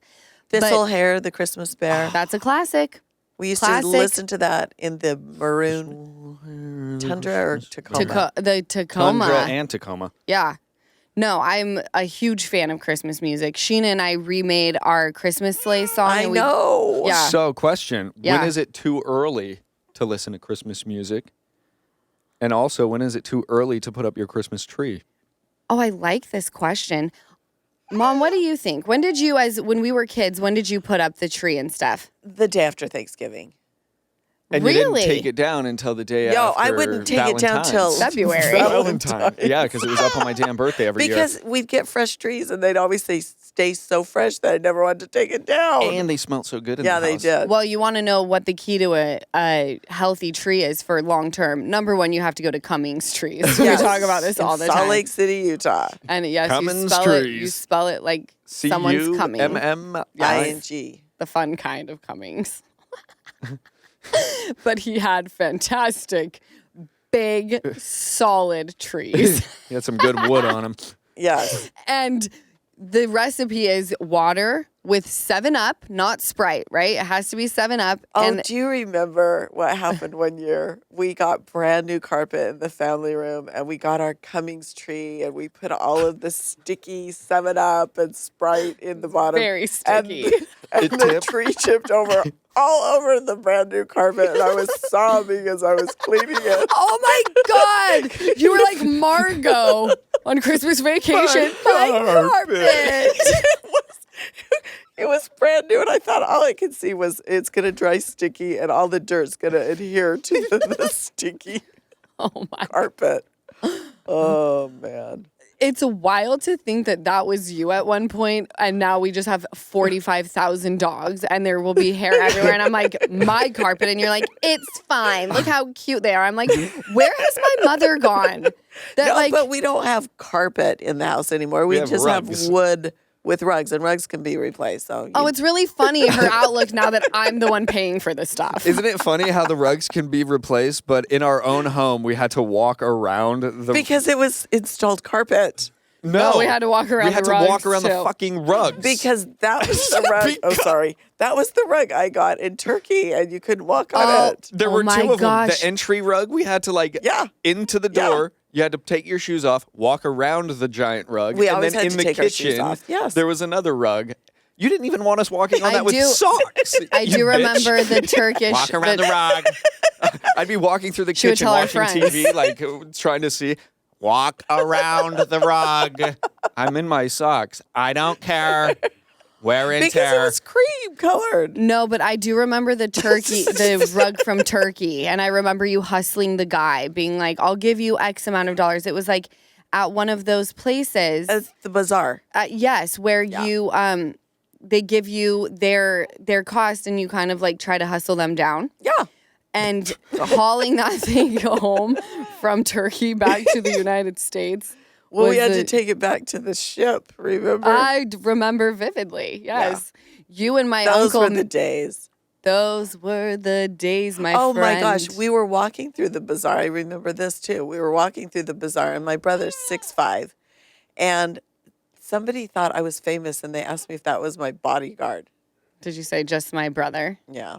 Thistle Hair, the Christmas Bear. That's a classic. We used Classic. to listen to that in the maroon tundra or Tacoma. The Tacoma. Tundra and Tacoma. Yeah. No, I'm a huge fan of Christmas music. Sheena and I remade our Christmas sleigh song. I and know. Yeah. So, question. Yeah. When is it too early to listen to Christmas music? And also, when is it too early to put up your Christmas tree? Oh, I like this question. Mom, what do you think? When we were kids, when did you put up the tree and stuff? The day after Thanksgiving. And Really? you didn't take it down until the day No, after I wouldn't take it down till February. Valentine. Yeah, because it was up on my damn birthday every year. Because we'd get fresh trees and they'd always say stay so fresh that I never wanted to take it down. And they smelled so good in yeah, the they house. did. Well, you want to know what the key to a healthy tree is for long term. Number one, you have to go to Cummings trees. We Yes. talk about this In all the Salt time. Lake City, Utah. And yes, Cummins you trees. spell it like someone's coming. CUMMI. ING. The fun kind of Cummings. But he had fantastic, big, solid trees. He had some good wood on him. Yes. And the recipe is water with 7-Up, not Sprite, right? It has to be 7-Up. Oh, And do you remember what happened one year? We got brand new carpet in the family room and we got our Cummings tree and we put all of the sticky 7-Up and Sprite in the bottom. very sticky. And It the tipped. tree chipped over all over the brand new carpet and I was sobbing as I was cleaning it. Oh my God! You were like Margot on Christmas Vacation. My carpet. It was brand new, and I thought all I could see was it's going to dry sticky, and all the dirt's going to adhere to the sticky Oh my! carpet. Oh, man. It's wild to think that that was you at one point, and now we just have 45,000 dogs, and there will be hair everywhere. And I'm like, my carpet, and you're like, it's fine. Look how cute they are. I'm like, where has my mother gone? That No, but we don't have carpet in the house anymore. We have just rugs. have wood with rugs, and rugs can be replaced. So Oh, it's really funny, her outlook now that I'm the one paying for the stuff. Isn't it funny how the rugs can be replaced, but in our own home, we had to walk around the... because it was installed carpet. No, we had to walk around We had the to walk rugs, around too. the fucking rugs. Because that was the rug. Oh, sorry. That was the rug I got in Turkey, and you couldn't walk on it. There Oh were my two of them. gosh. The entry rug, we had to Yeah. into the Yeah. door. You had to take your shoes off, walk around the giant rug. We and always then had in to the take our shoes kitchen, off. Yes. there was another rug. You didn't even want us walking on I that with do- socks. I you do bitch. remember the Turkish. Walk around the rug. I'd be walking through the She would kitchen tell her watching friends. TV, like trying to see. Walk around the rug. I'm in my socks. I don't care. Wear and Because tear. it was cream colored. No, but I do remember the rug from Turkey. And I remember you hustling the guy, being like, I'll give you X amount of dollars. It was like at one of those places. It's the bazaar. Yes, where you they give you their cost and you kind of like try to hustle them down. Yeah. And hauling that thing home from Turkey back to the United States. Well, we was had a- to take it back to the ship, remember? I remember vividly. Yes. You and my Those uncle. were the days. Those were the days, my Oh friend. my gosh, we were walking through the bazaar. I remember this too. We were walking through the bazaar, and my brother's 6'5", and somebody thought I was famous, and they asked me if that was my bodyguard. Did you say just my brother? Yeah.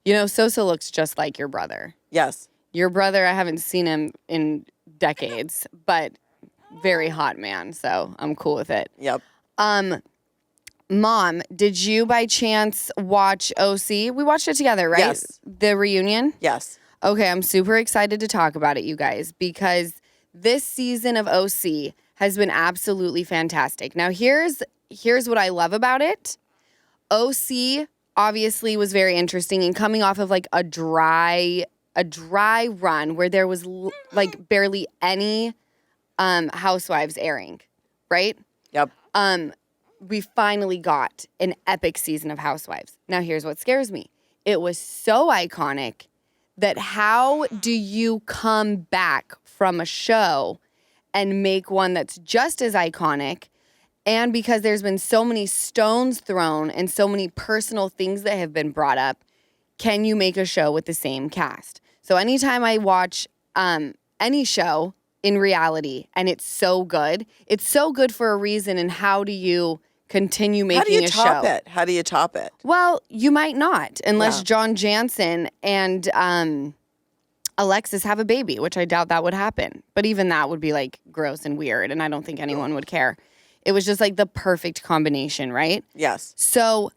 You know, Sosa looks just like your brother. Yes. Your brother, I haven't seen him in decades, but very hot man, so I'm cool with it. Yep. Mom, did you by chance watch OC? We watched it together, right? Yes. The reunion? Yes. Okay, I'm super excited to talk about it, you guys, because this season of OC has been absolutely fantastic. Now, here's what I love about it. OC obviously was very interesting and coming off of like a dry run where there was like barely any Housewives airing, right? Yep. We finally got an epic season of Housewives. Now, here's what scares me. It was so iconic that how do you come back from a show and make one that's just as iconic? And because there's been so many stones thrown and so many personal things that have been brought up, can you make a show with the same cast? So anytime I watch any show in reality and it's so good for a reason. And how do you continue How do making you a top show. it? How do you top it? Well, you might not, unless Yeah. John Jansen and Alexis have a baby, which I doubt that would happen. But even that would be like gross and weird, and I don't think anyone would care. It was just like the perfect combination, right? Yes. So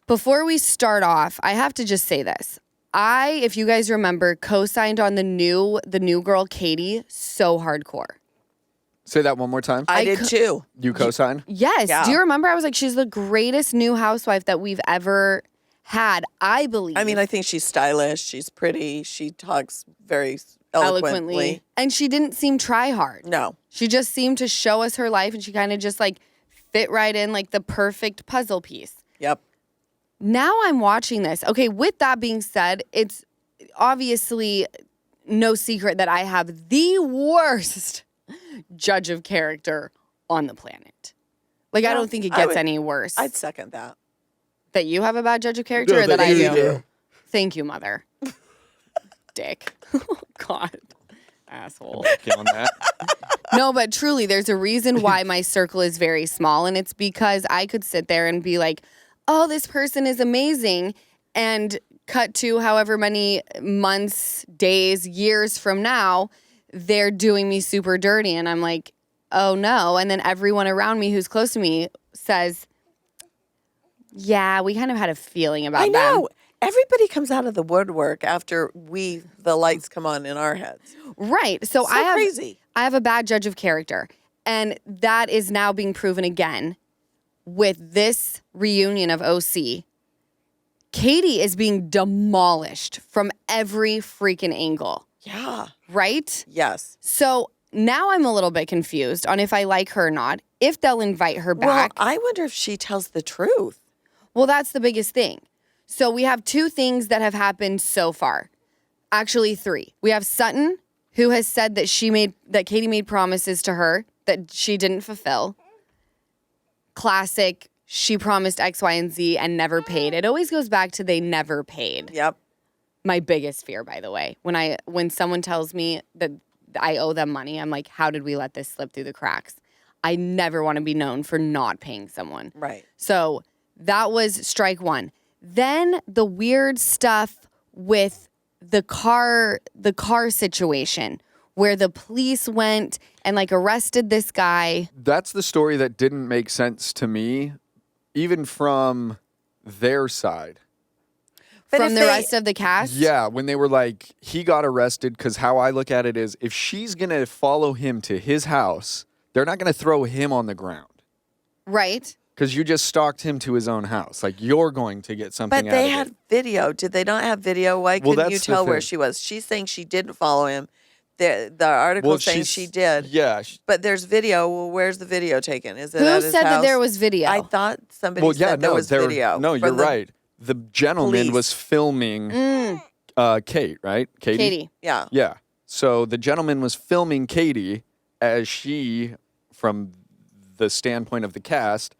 before we start off, I have to just say this. If you guys remember, co-signed on the new girl, Katie, so hardcore. Say that one more time. I did too. You co-sign? Yes. Yeah. Do you remember? I was like, she's the greatest new housewife that we've ever had, I believe. I mean, I think she's stylish. She's pretty. She talks very eloquently. And she didn't seem try hard. No. She just seemed to show us her life, and she kind of just like fit right in like the perfect puzzle piece. Yep. Now I'm watching this. Okay, with that being said, it's obviously no secret that I have the worst judge of character on the planet. Like, I Well, don't think it I gets would- any worse. I'd second that. That you have a bad judge of character No, or that that I you do? do. Thank you, mother. Dick. God. Asshole. Get on that. No, but truly, there's a reason why my circle is very small, and it's because I could sit there and be like, oh, this person is amazing, and cut to however many months, days, years from now, they're doing me super dirty, and I'm like, oh no, and then everyone around me who's close to me says, yeah, we kind of had a feeling about I them. know. Everybody comes out of the woodwork after the lights come on in our heads. Right. So, So crazy. I have a bad judge of character. And that is now being proven again with this reunion of OC. Katie is being demolished from every freaking angle. Yeah. Right? Yes. So now I'm a little bit confused on if I like her or not, if they'll invite her back. Well, I wonder if she tells the truth. Well, that's the biggest thing. So we have two things that have happened so far. Actually, three. We have Sutton, who has said that Katie made promises to her that she didn't fulfill. Classic, she promised X, Y, and Z and never paid. It always goes back to they never paid. Yep. My biggest fear, by the way. When someone tells me that I owe them money, I'm like, how did we let this slip through the cracks? I never want to be known for not paying someone. Right. So that was strike one. Then the weird stuff with the car situation where the police went and like arrested this guy. That's the story that didn't make sense to me, even from their side. But From if the they- rest of the cast? Yeah, when they were like, he got arrested, because how I look at it is, if she's going to follow him to his house, they're not going to throw him on the ground. Right. Because you just stalked him to his own house. Like, you're going to get something But out they of had it. video. Did they not have video? Why Well, couldn't you that's the tell where thing. she was? She's saying she didn't follow him. The article Well, saying she's- she did. Yeah. But there's video. Well, where's the video taken? Is it Who at his said that house? there was video? I thought somebody Well, yeah, said there no, was video. No, from you're the right. The gentleman police. was filming Kate, right? Katie. Yeah. Yeah. So the gentleman was filming Katie as she, from the standpoint of the cast,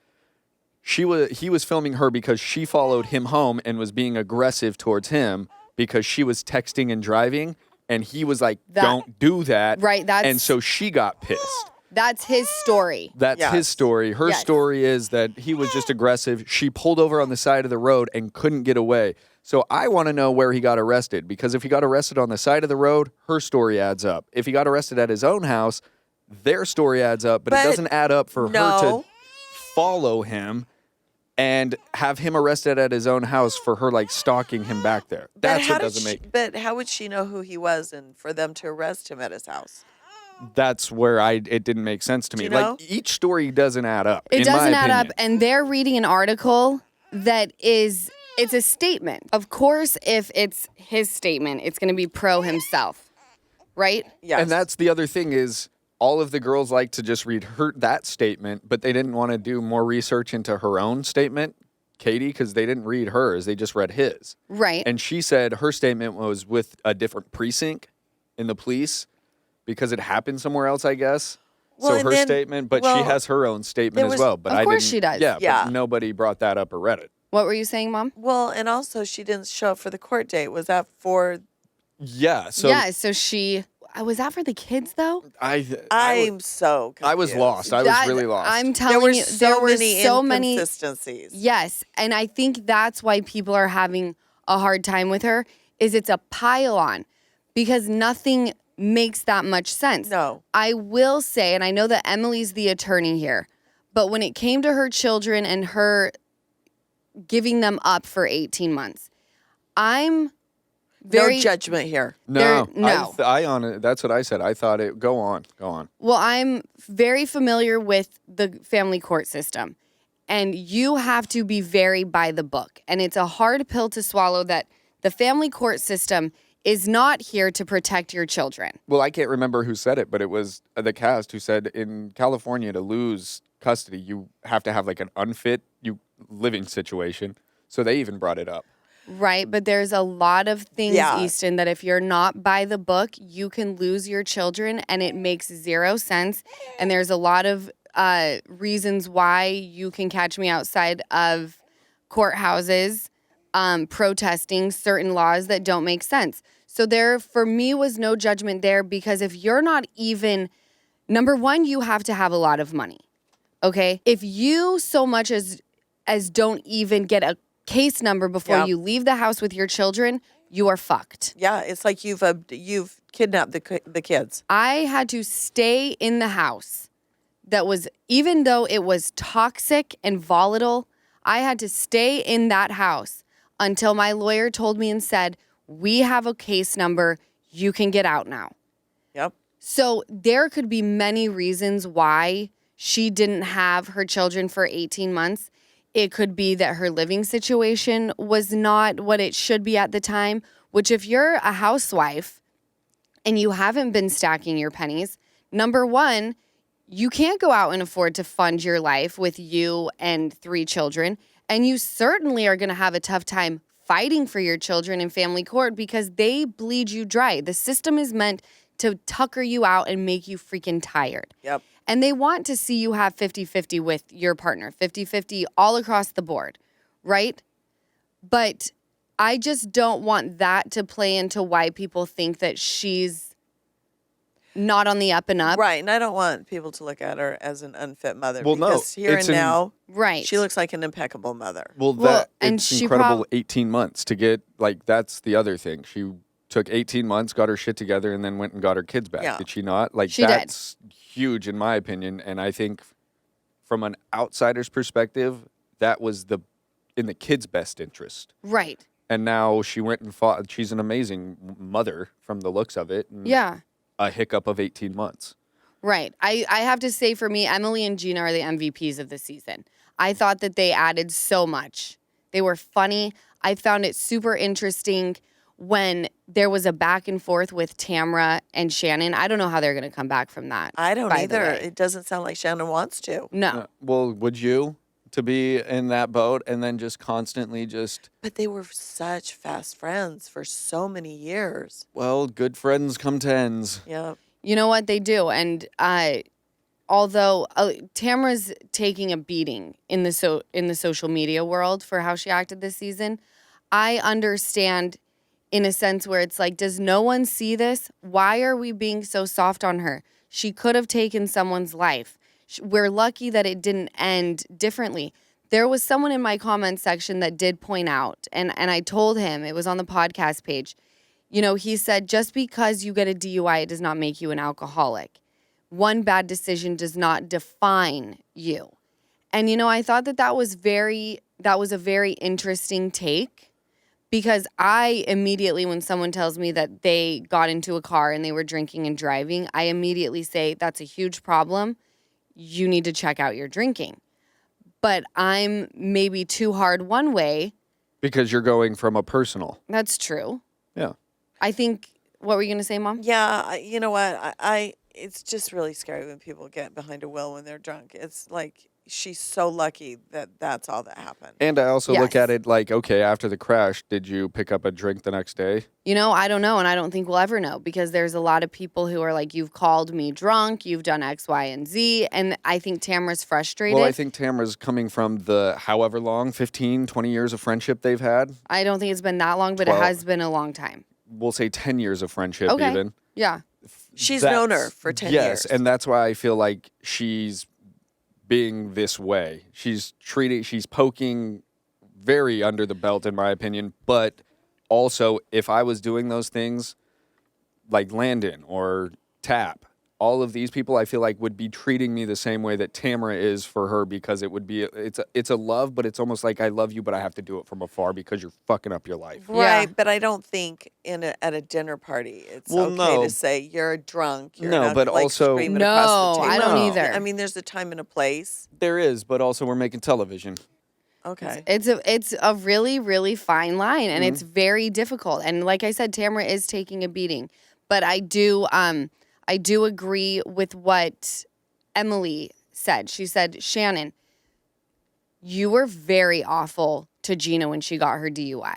he was filming her because she followed him home and was being aggressive towards him because she was texting and driving, and he was like, "Don't do that." Right, that's- and so she got pissed. That's his story. That's Yes. his story. Her Yes. story is that he was just aggressive. She pulled over on the side of the road and couldn't get away. So I want to know where he got arrested, because if he got arrested on the side of the road, her story adds up. If he got arrested at his own house, their story adds up, but it But doesn't add up for her no. to follow him and have him arrested at his own house for her like stalking him back there. That's what doesn't make. But how would she know who he was and for them to arrest him at his house? That's where it didn't make sense to me. Do you know? Like, each story doesn't add up. It in my doesn't add up, opinion. and they're reading an article that it's a statement. Of course, if it's his statement, it's going to be pro himself, right? Yes. And that's the other thing is all of the girls like to just read that statement, but they didn't want to do more research into her own statement, Katie, because they didn't read hers. They just read his. Right. And she said her statement was with a different precinct in the police because it happened somewhere else, I guess. Well, So and her then- statement, but well, she has her own statement there as was- well. But Of I course didn't, she does. Yeah, Yeah. but nobody brought that up or read it. What were you saying, Mom? Well, and also she didn't show up for the court date. Was that for? Yeah. So Yeah, so she Was that for the kids though? I'm so confused. I was lost. I was really lost. I'm There telling were you, so there were many so many. inconsistencies. Yes, and I think that's why people are having a hard time with her. Is it's a pile on, because nothing makes that much sense. No. I will say, and I know that Emily's the attorney here, but when it came to her children and her giving them up for 18 months, I'm very no judgment here. No, no. That's what I said. I thought it. Go on. Well, I'm very familiar with the family court system, and you have to be very by the book. And it's a hard pill to swallow that the family court system is not here to protect your children. Well, I can't remember who said it, but it was the cast who said in California to lose custody, you have to have like an unfit living situation. So they even brought it up. Right, but there's a lot of things, Yeah. Easton, that if you're not by the book, you can lose your children, and it makes zero sense. And there's a lot of reasons why you can catch me outside of courthouses protesting certain laws that don't make sense. So there, for me, was no judgment there, because if you're not even, number one, you have to have a lot of money, okay? If you so much as don't even get a case number before Yep. you leave the house with your children, you are fucked. Yeah, it's like you've kidnapped the kids. I had to stay in the house that was, even though it was toxic and volatile, I had to stay in that house until my lawyer told me and said, we have a case number, you can get out now. Yep. So there could be many reasons why she didn't have her children for 18 months. It could be that her living situation was not what it should be at the time, which if you're a housewife and you haven't been stacking your pennies, number one, you can't go out and afford to fund your life with you and 3 children. And you certainly are going to have a tough time fighting for your children in family court because they bleed you dry. The system is meant to tucker you out and make you freaking tired. Yep. And they want to see you have 50-50 with your partner, 50-50 all across the board, right? But I just don't want that to play into why people think that she's not on the up and up. Right, and I don't want people to look at her as an unfit mother. Well, no, because here it's and now, Right. she looks like an impeccable mother. Well, and it's she incredible. 18 months to get, like, that's the other thing. She took 18 months, got her shit together, and then went and got her kids back. Yeah. Did she not? Like, She did. that's huge in my opinion. And I think from an outsider's perspective, that was in the kids' best interest. Right. And now she went and fought. She's an amazing mother from the looks of it. And Yeah. a hiccup of 18 months. Right. I have to say, for me, Emily and Gina are the MVPs of the season. I thought that they added so much. They were funny. I found it super interesting when there was a back and forth with Tamra and Shannon. I don't know how they're going to come back from that. I don't by the either. way. It doesn't sound like Shannon wants to. No. Well, would you to be in that boat and then just constantly just, But they were such fast friends for so many years. well, good friends come to ends. Yeah. You know what they do? And although Tamra's taking a beating in the social media world for how she acted this season, I understand in a sense where it's like, does no one see this? Why are we being so soft on her? She could have taken someone's life. We're lucky that it didn't end differently. There was someone in my comment section that did point out, and I told him, it was on the podcast page, you know, he said, just because you get a DUI, it does not make you an alcoholic. One bad decision does not define you. And, you know, I thought that was a very interesting take, because I immediately, when someone tells me that they got into a car and they were drinking and driving, I immediately say, that's a huge problem. You need to check out your drinking. But I'm maybe too hard one way. Because you're going from a personal. That's true. Yeah. I think, what were you going to say, Mom? Yeah, you know what? It's just really scary when people get behind a wheel when they're drunk. It's like she's so lucky that that's all that happened. And I also look Yes. at it like, okay, after the crash, did you pick up a drink the next day? You know, I don't know, and I don't think we'll ever know, because there's a lot of people who are like, you've called me drunk, you've done X, Y, and Z, and I think Tamara's frustrated. Well, I think Tamara's coming from the however long, 15, 20 years of friendship they've had. I don't think it's been that long, but 12. it has been a long time. We'll say 10 years of friendship Okay. even. Yeah. She's known her for 10 years. Yes, and that's why I feel like she's being this way. She's poking very under the belt, in my opinion. But also, if I was doing those things, like Landon or Tap, all of these people I feel like would be treating me the same way that Tamara is for her, because it's a love, but it's almost like I love you, but I have to do it from afar because you're fucking up your life. Right, Yeah. but I don't think at a dinner party it's Well, okay no. to say you're drunk. You're No, not, but like, also- screaming across the No, I table. don't No. either. I mean, there's a time and a place. There is, but also we're making television. Okay. It's a really, really fine line, and it's very difficult. And like I said, Tamara is taking a beating. But I do agree with what Emily said. She said, Shannon, you were very awful to Gina when she got her DUI.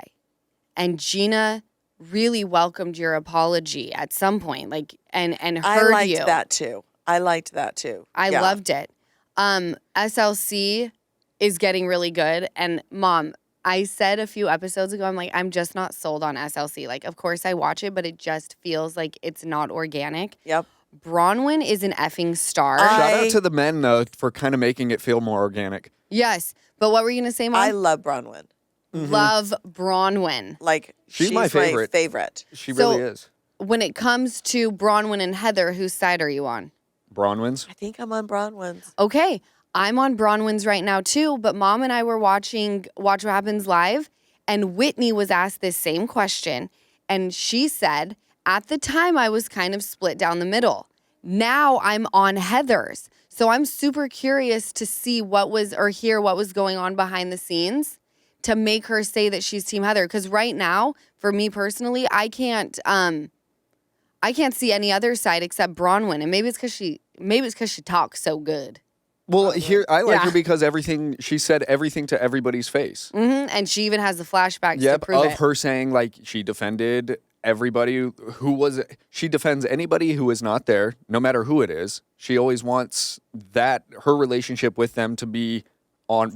And Gina really welcomed your apology at some point, like, and I heard liked you. that too. I liked that too. I Yeah. loved it. SLC is getting really good. And Mom, I said a few episodes ago, I'm like, I'm just not sold on SLC. Like, of course I watch it, but it just feels like it's not organic. Yep. Bronwyn is an effing star. Shout out to the men, though, for kind of making it feel more organic. Yes. But what were you going to say, Mom? I love Bronwyn. love Bronwyn. Like She's my favorite. She So- really is. When it comes to Bronwyn and Heather, whose side are you on? Bronwyn's. I think I'm on Bronwyn's. Okay, I'm on Bronwyn's right now too, but Mom and I were watching Watch What Happens Live, and Whitney was asked this same question, and she said, at the time I was kind of split down the middle. Now I'm on Heather's. So I'm super curious to see hear what was going on behind the scenes to make her say that she's Team Heather. Because right now, for me personally, I can't see any other side except Bronwyn, and maybe it's because she talks so good. Well, here I like Yeah. her because she said everything to everybody's face. And she even has the flashbacks to Yep, prove of it. her saying like she defended everybody she defends anybody who is not there, no matter who it is. She always wants that her relationship with them to be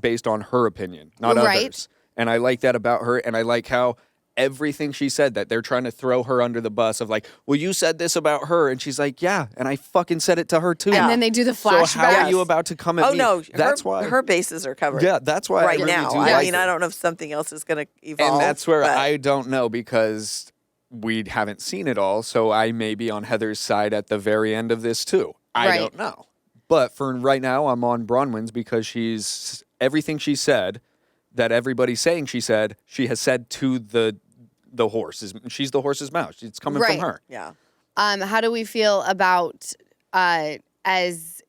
based on her opinion, not Right. others. And I like that about her, and I like how everything she said, that they're trying to throw her under the bus of like, well, you said this about her, and she's like, yeah, and I fucking said it to her too. And then they do the So flashbacks. how are you about to come at Oh me? no, That's why her bases are covered. Yeah, that's why right I really now. do I like mean, her. I don't know if something else is going to evolve. And that's where but I don't know, because we haven't seen it all. So I may be on Heather's side at the very end of this too. I Right. don't know. But for right now, I'm on Bronwyn's because everything she said that everybody's saying she has said to the horse. She's the horse's mouth. It's coming Right. from her. Yeah. How do we feel about as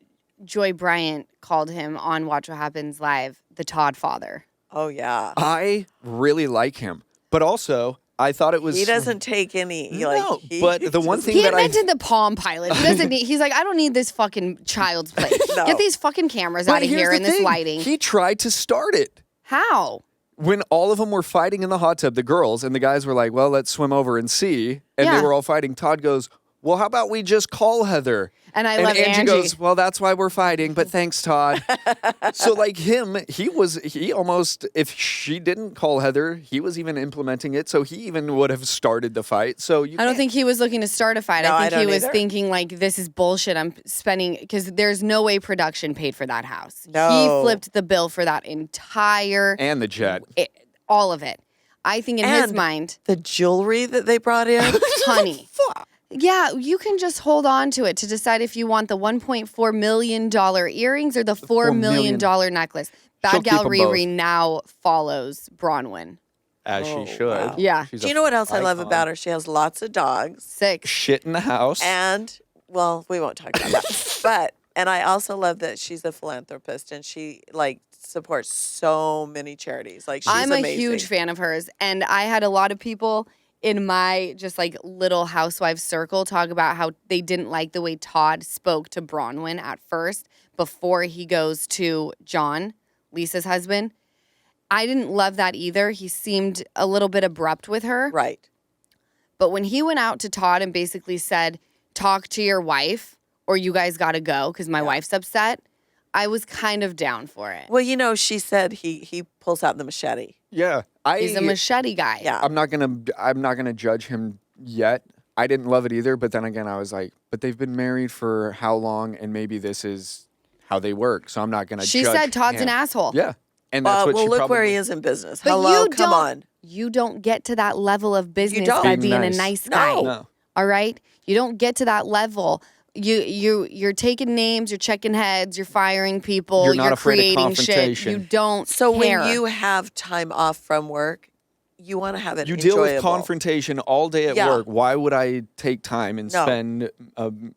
Joy Bryant called him on Watch What Happens Live, the Todd father? Oh yeah. I really like him. But also, I thought it was... He doesn't take any. No, but the one thing He that invented the Palm Pilot. He doesn't need. He's like, I don't need this fucking child's play. No. Get these fucking cameras But out of here's here the in this thing. lighting. He tried to start it. How? When all of them were fighting in the hot tub, the girls, and the guys were like, well, let's swim over and see. And Yeah. they were all fighting. Todd goes, well, how about we just call Heather? And I love Angie Angie. goes, well, that's why we're fighting, but thanks, Todd. So like he almost, if she didn't call Heather, he was even implementing it. So he even would have started the fight. So I don't think he was looking to start a fight. No, I I think he don't was either. thinking like, this is bullshit. I'm spending because there's no way production paid for that house. No. He flipped the bill for that entire And the jet. all of it. I think in his And- mind, the jewelry that they brought in. honey. Yeah, you can just hold on to it to decide if you want the $1.4 million earrings or the $4 million necklace. She'll Bad Gal keep 'em both. Riri now follows Bronwyn. As Oh, she should. wow. Yeah. She's Do a you know what else I love icon. about her? She has lots of dogs. 6. Shit in the house. And, well, we won't talk about that. And I also love that she's a philanthropist and she, like, supports so many charities. Like, she's I'm a amazing. huge fan of hers. And I had a lot of people in my just like little housewife circle talk about how they didn't like the way Todd spoke to Bronwyn at first before he goes to John, Lisa's husband. I didn't love that either. He seemed a little bit abrupt with her. Right. But when he went out to Todd and basically said, talk to your wife or you guys got to go because my wife's upset, I was kind of down for it. Well, you know, she said he pulls out the machete. yeah. He's a machete guy. Yeah. I'm not gonna judge him yet, I didn't love it either. But then again, I was like, but they've been married for how long? And maybe this is how they work. So I'm not going to She judge said Todd's an him. asshole. Yeah. And that's what well, she look probably... where he is in business. But Hello, you come don't, on. You don't get to that level of business don't. by Being being nice. a nice guy. No. All right? You don't get to that level. You're taking names, you're checking heads, you're firing people, You're not afraid of creating shit. confrontation. You don't So care. when you have time off from work, you want to have it You enjoyable. deal with confrontation all day at Yeah. work. Why would I take time and No. spend $1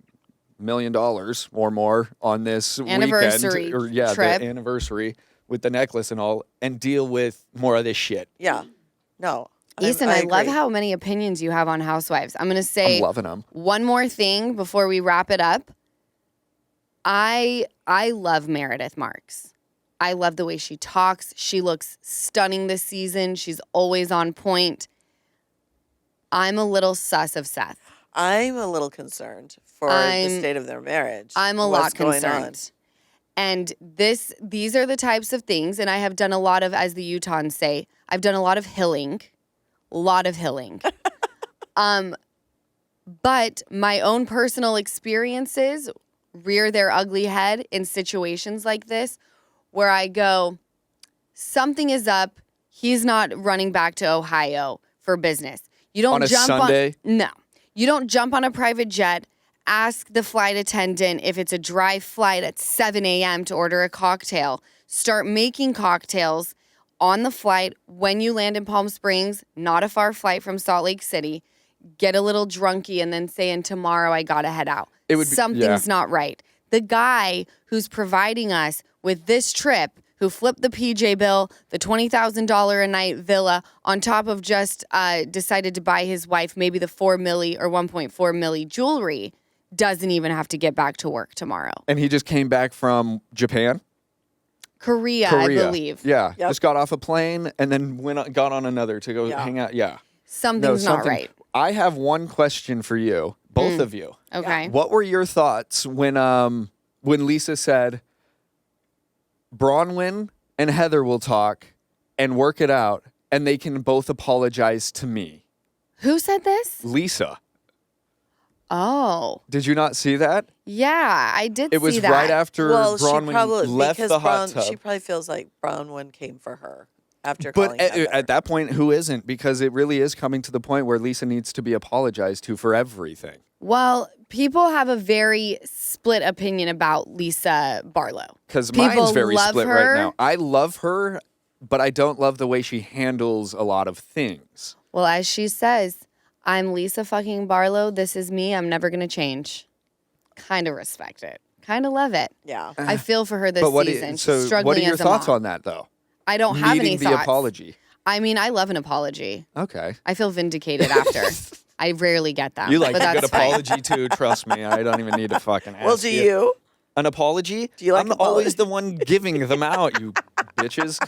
million or more on this Anniversary weekend? Or trip. the anniversary with the necklace and all, and deal with more of this shit? Yeah. No. Ethan, I love agree. how many opinions you have on Housewives. I'm going to say I'm loving them. one more thing before we wrap it up. I love Meredith Marks. I love the way she talks. She looks stunning this season. She's always on point. I'm a little sus of Seth. I'm a little concerned for the state of their marriage. I'm a lot What's going on. concerned. And these are the types of things, and I have done a lot of, as the Utahns say, I've done a lot of hilling. But my own personal experiences rear their ugly head in situations like this where I go, something is up. He's not running back to Ohio for business. You don't On a jump Sunday? No. You don't jump on a private jet, ask the flight attendant if it's a dry flight at 7 a.m. to order a cocktail. Start making cocktails on the flight when you land in Palm Springs, not a far flight from Salt Lake City. Get a little drunky and then say, and tomorrow I gotta head out. It would be- Something's yeah. not right. The guy who's providing us with this trip, who flipped the PJ bill, the $20,000 a night villa, on top of just decided to buy his wife maybe the $4 million or $1.4 million jewelry, doesn't even have to get back to work tomorrow. And he just came back from Japan? Korea, I believe. Yeah. Yep. Just got off a plane and then got on another to go Yeah. hang out. Yeah. Something's not right. I have one question for you, both of you. Okay. What were your thoughts when Lisa said, Bronwyn and Heather will talk and work it out, and they can both apologize to me? Who said this? Lisa. Oh. Did you not see that? Yeah, I did It was see that. right after Well, she Bronwyn probably left because the hot tub. She probably feels like Bronwyn came for her after But calling Heather. at that point, who isn't? Because it really is coming to the point where Lisa needs to be apologized to for everything. Well, people have a very split opinion about Lisa Barlow. Because People mine's very love split her. right now. I love her, but I don't love the way she handles a lot of things. Well, as she says, I'm Lisa fucking Barlow. This is me. I'm never going to change. Kind of respect it. Kind of love it. Yeah. I feel for her this But season. so She's struggling what are your as a thoughts mom. on that, though? I don't have any Needing the thoughts. apology. I mean, I love an apology. Okay. I feel vindicated after. I rarely get them. You like but a good that's fine. apology, too. Trust me. I don't even need to fucking ask Well, do you? An apology? Do you like I'm always the one giving them out, you bitches.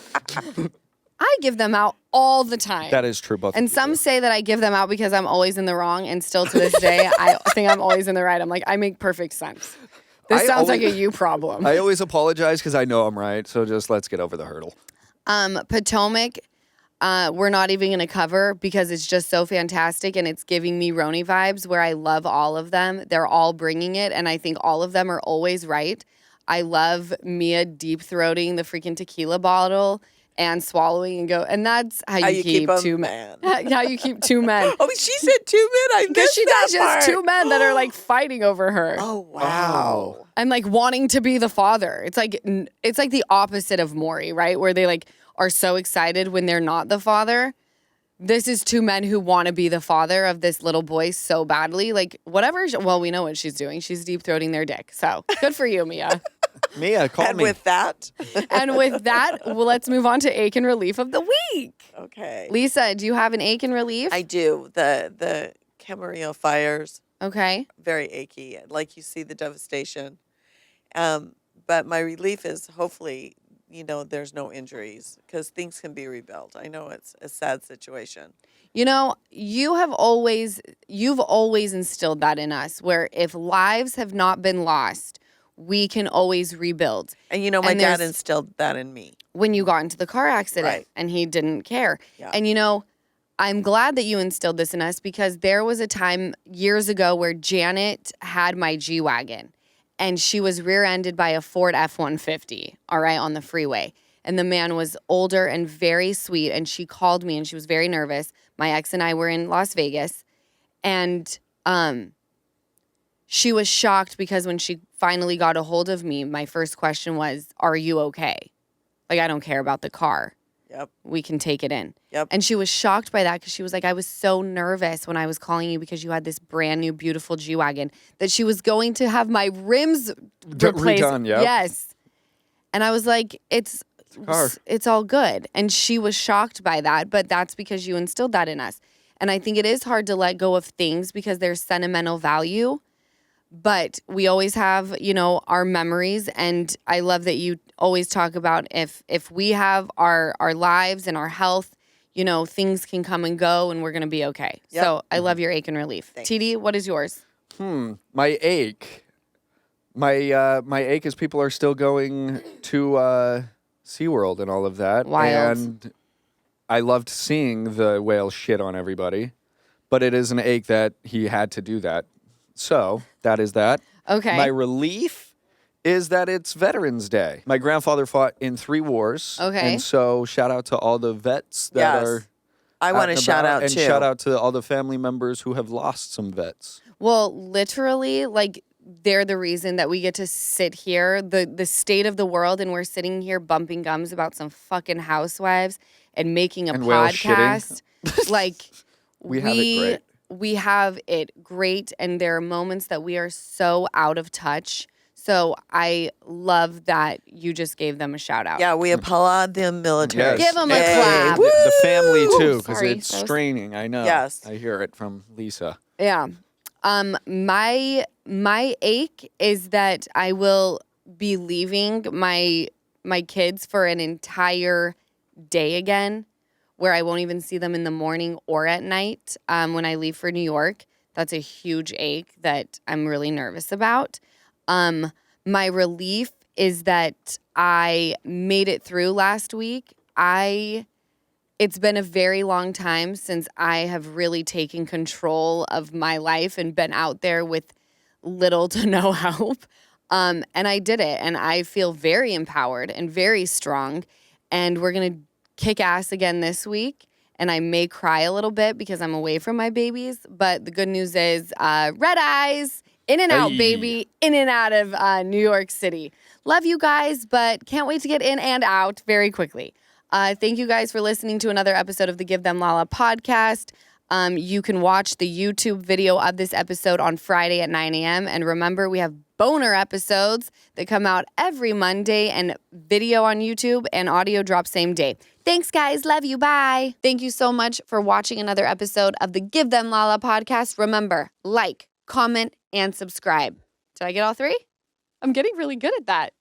I give them out all the time. That is true. Both And of you some do. say that I give them out because I'm always in the wrong, and still to this day, I think I'm always in the right. I'm like, I make perfect sense. This I sounds like a always- you problem. I always apologize because I know I'm right. So just let's get over the hurdle. Potomac, we're not even going to cover because it's just so fantastic, and it's giving me Roni vibes where I love all of them. They're all bringing it, and I think all of them are always right. I love Mia deep-throating the freaking tequila bottle and swallowing and go, and that's how you keep 'em, two men. How you keep two men. Oh, she said 2 men. I Because missed she that does. She has part. 2 men that are like fighting over her. Oh, wow. And like wanting to be the father. It's like the opposite of Maury, right? Where they like are so excited when they're not the father. This is 2 men who want to be the father of this little boy so badly. Like whatever. Well, we know what she's doing. She's deep throating their dick. So good for you, Mia. Mia, call And me. with that, And with that, well, let's move on to ache and relief of the week. okay. Lisa, do you have an ache and relief? I do. The Camarillo fires, Okay. very achy. Like you see the devastation. But my relief is hopefully, there's no injuries because things can be rebuilt. I know it's a sad situation. You know, you've always instilled that in us where if lives have not been lost, we can always rebuild. And my And dad there's- instilled that in me. When you got into the car accident Right. and he didn't care. Yeah. And I'm glad that you instilled this in us because there was a time years ago where Janet had my G-Wagon and she was rear-ended by a Ford F-150, all right, on the freeway. And the man was older and very sweet, and she called me and she was very nervous. My ex and I were in Las Vegas, and she was shocked because when she finally got a hold of me, my first question was, "Are you okay? Like, I don't care about the car. Yep. We can take it in." Yep. And she was shocked by that because she was like, "I was so nervous when I was calling you because you had this brand new, beautiful G-Wagon that she was going to have my rims replaced." Redone, yep. Yes. And I was like, it's all good. And she was shocked by that, but that's because you instilled that in us. And I think it is hard to let go of things because there's sentimental value, but we always have, our memories. And I love that you always talk about if we have our lives and our health, things can come and go and we're going to be okay. Yep. So I love your ache and relief. Thanks. TD, what is yours? My ache. My ache is people are still going to SeaWorld and all of that. Wild. And I loved seeing the whale shit on everybody. But it is an ache that he had to do that. So that is that. Okay. My relief is that it's Veterans Day. My grandfather fought in 3 wars. Okay. And so shout out to all the vets that Yes. are I want to shout out and too. shout out to all the family members who have lost some vets. Well, literally, they're the reason that we get to sit here, the state of the world, and we're sitting here bumping gums about some fucking housewives and making a And whale podcast. We have it great. We have it great, and there are moments that we are so out of touch. So I love that you just gave them a shout out. Yeah, we applaud the military. Yes. Give 'em a And clap. The family too, because Sorry, it's that was- straining. I know. Yes. I hear it from Lisa. Yeah. My ache is that I will be leaving my kids for an entire day again, where I won't even see them in the morning or at night when I leave for New York. That's a huge ache that I'm really nervous about. My relief is that I made it through last week. It's been a very long time since I have really taken control of my life and been out there with little to no help. And I did it, and I feel very empowered and very strong. And we're going to kick ass again this week. And I may cry a little bit because I'm away from my babies. But the good news is red eyes, in and out, Hey. baby, in and out of New York City. Love you guys, but can't wait to get in and out very quickly. Thank you guys for listening to another episode of the Give Them Lala podcast. You can watch the YouTube video of this episode on Friday at 9 a.m. And remember, we have boner episodes that come out every Monday, and video on YouTube and audio drop same day. Thanks, guys. Love you. Bye. Thank you so much for watching another episode of the Give Them Lala podcast. Remember, like, comment, and subscribe. Did I get all 3? I'm getting really good at that.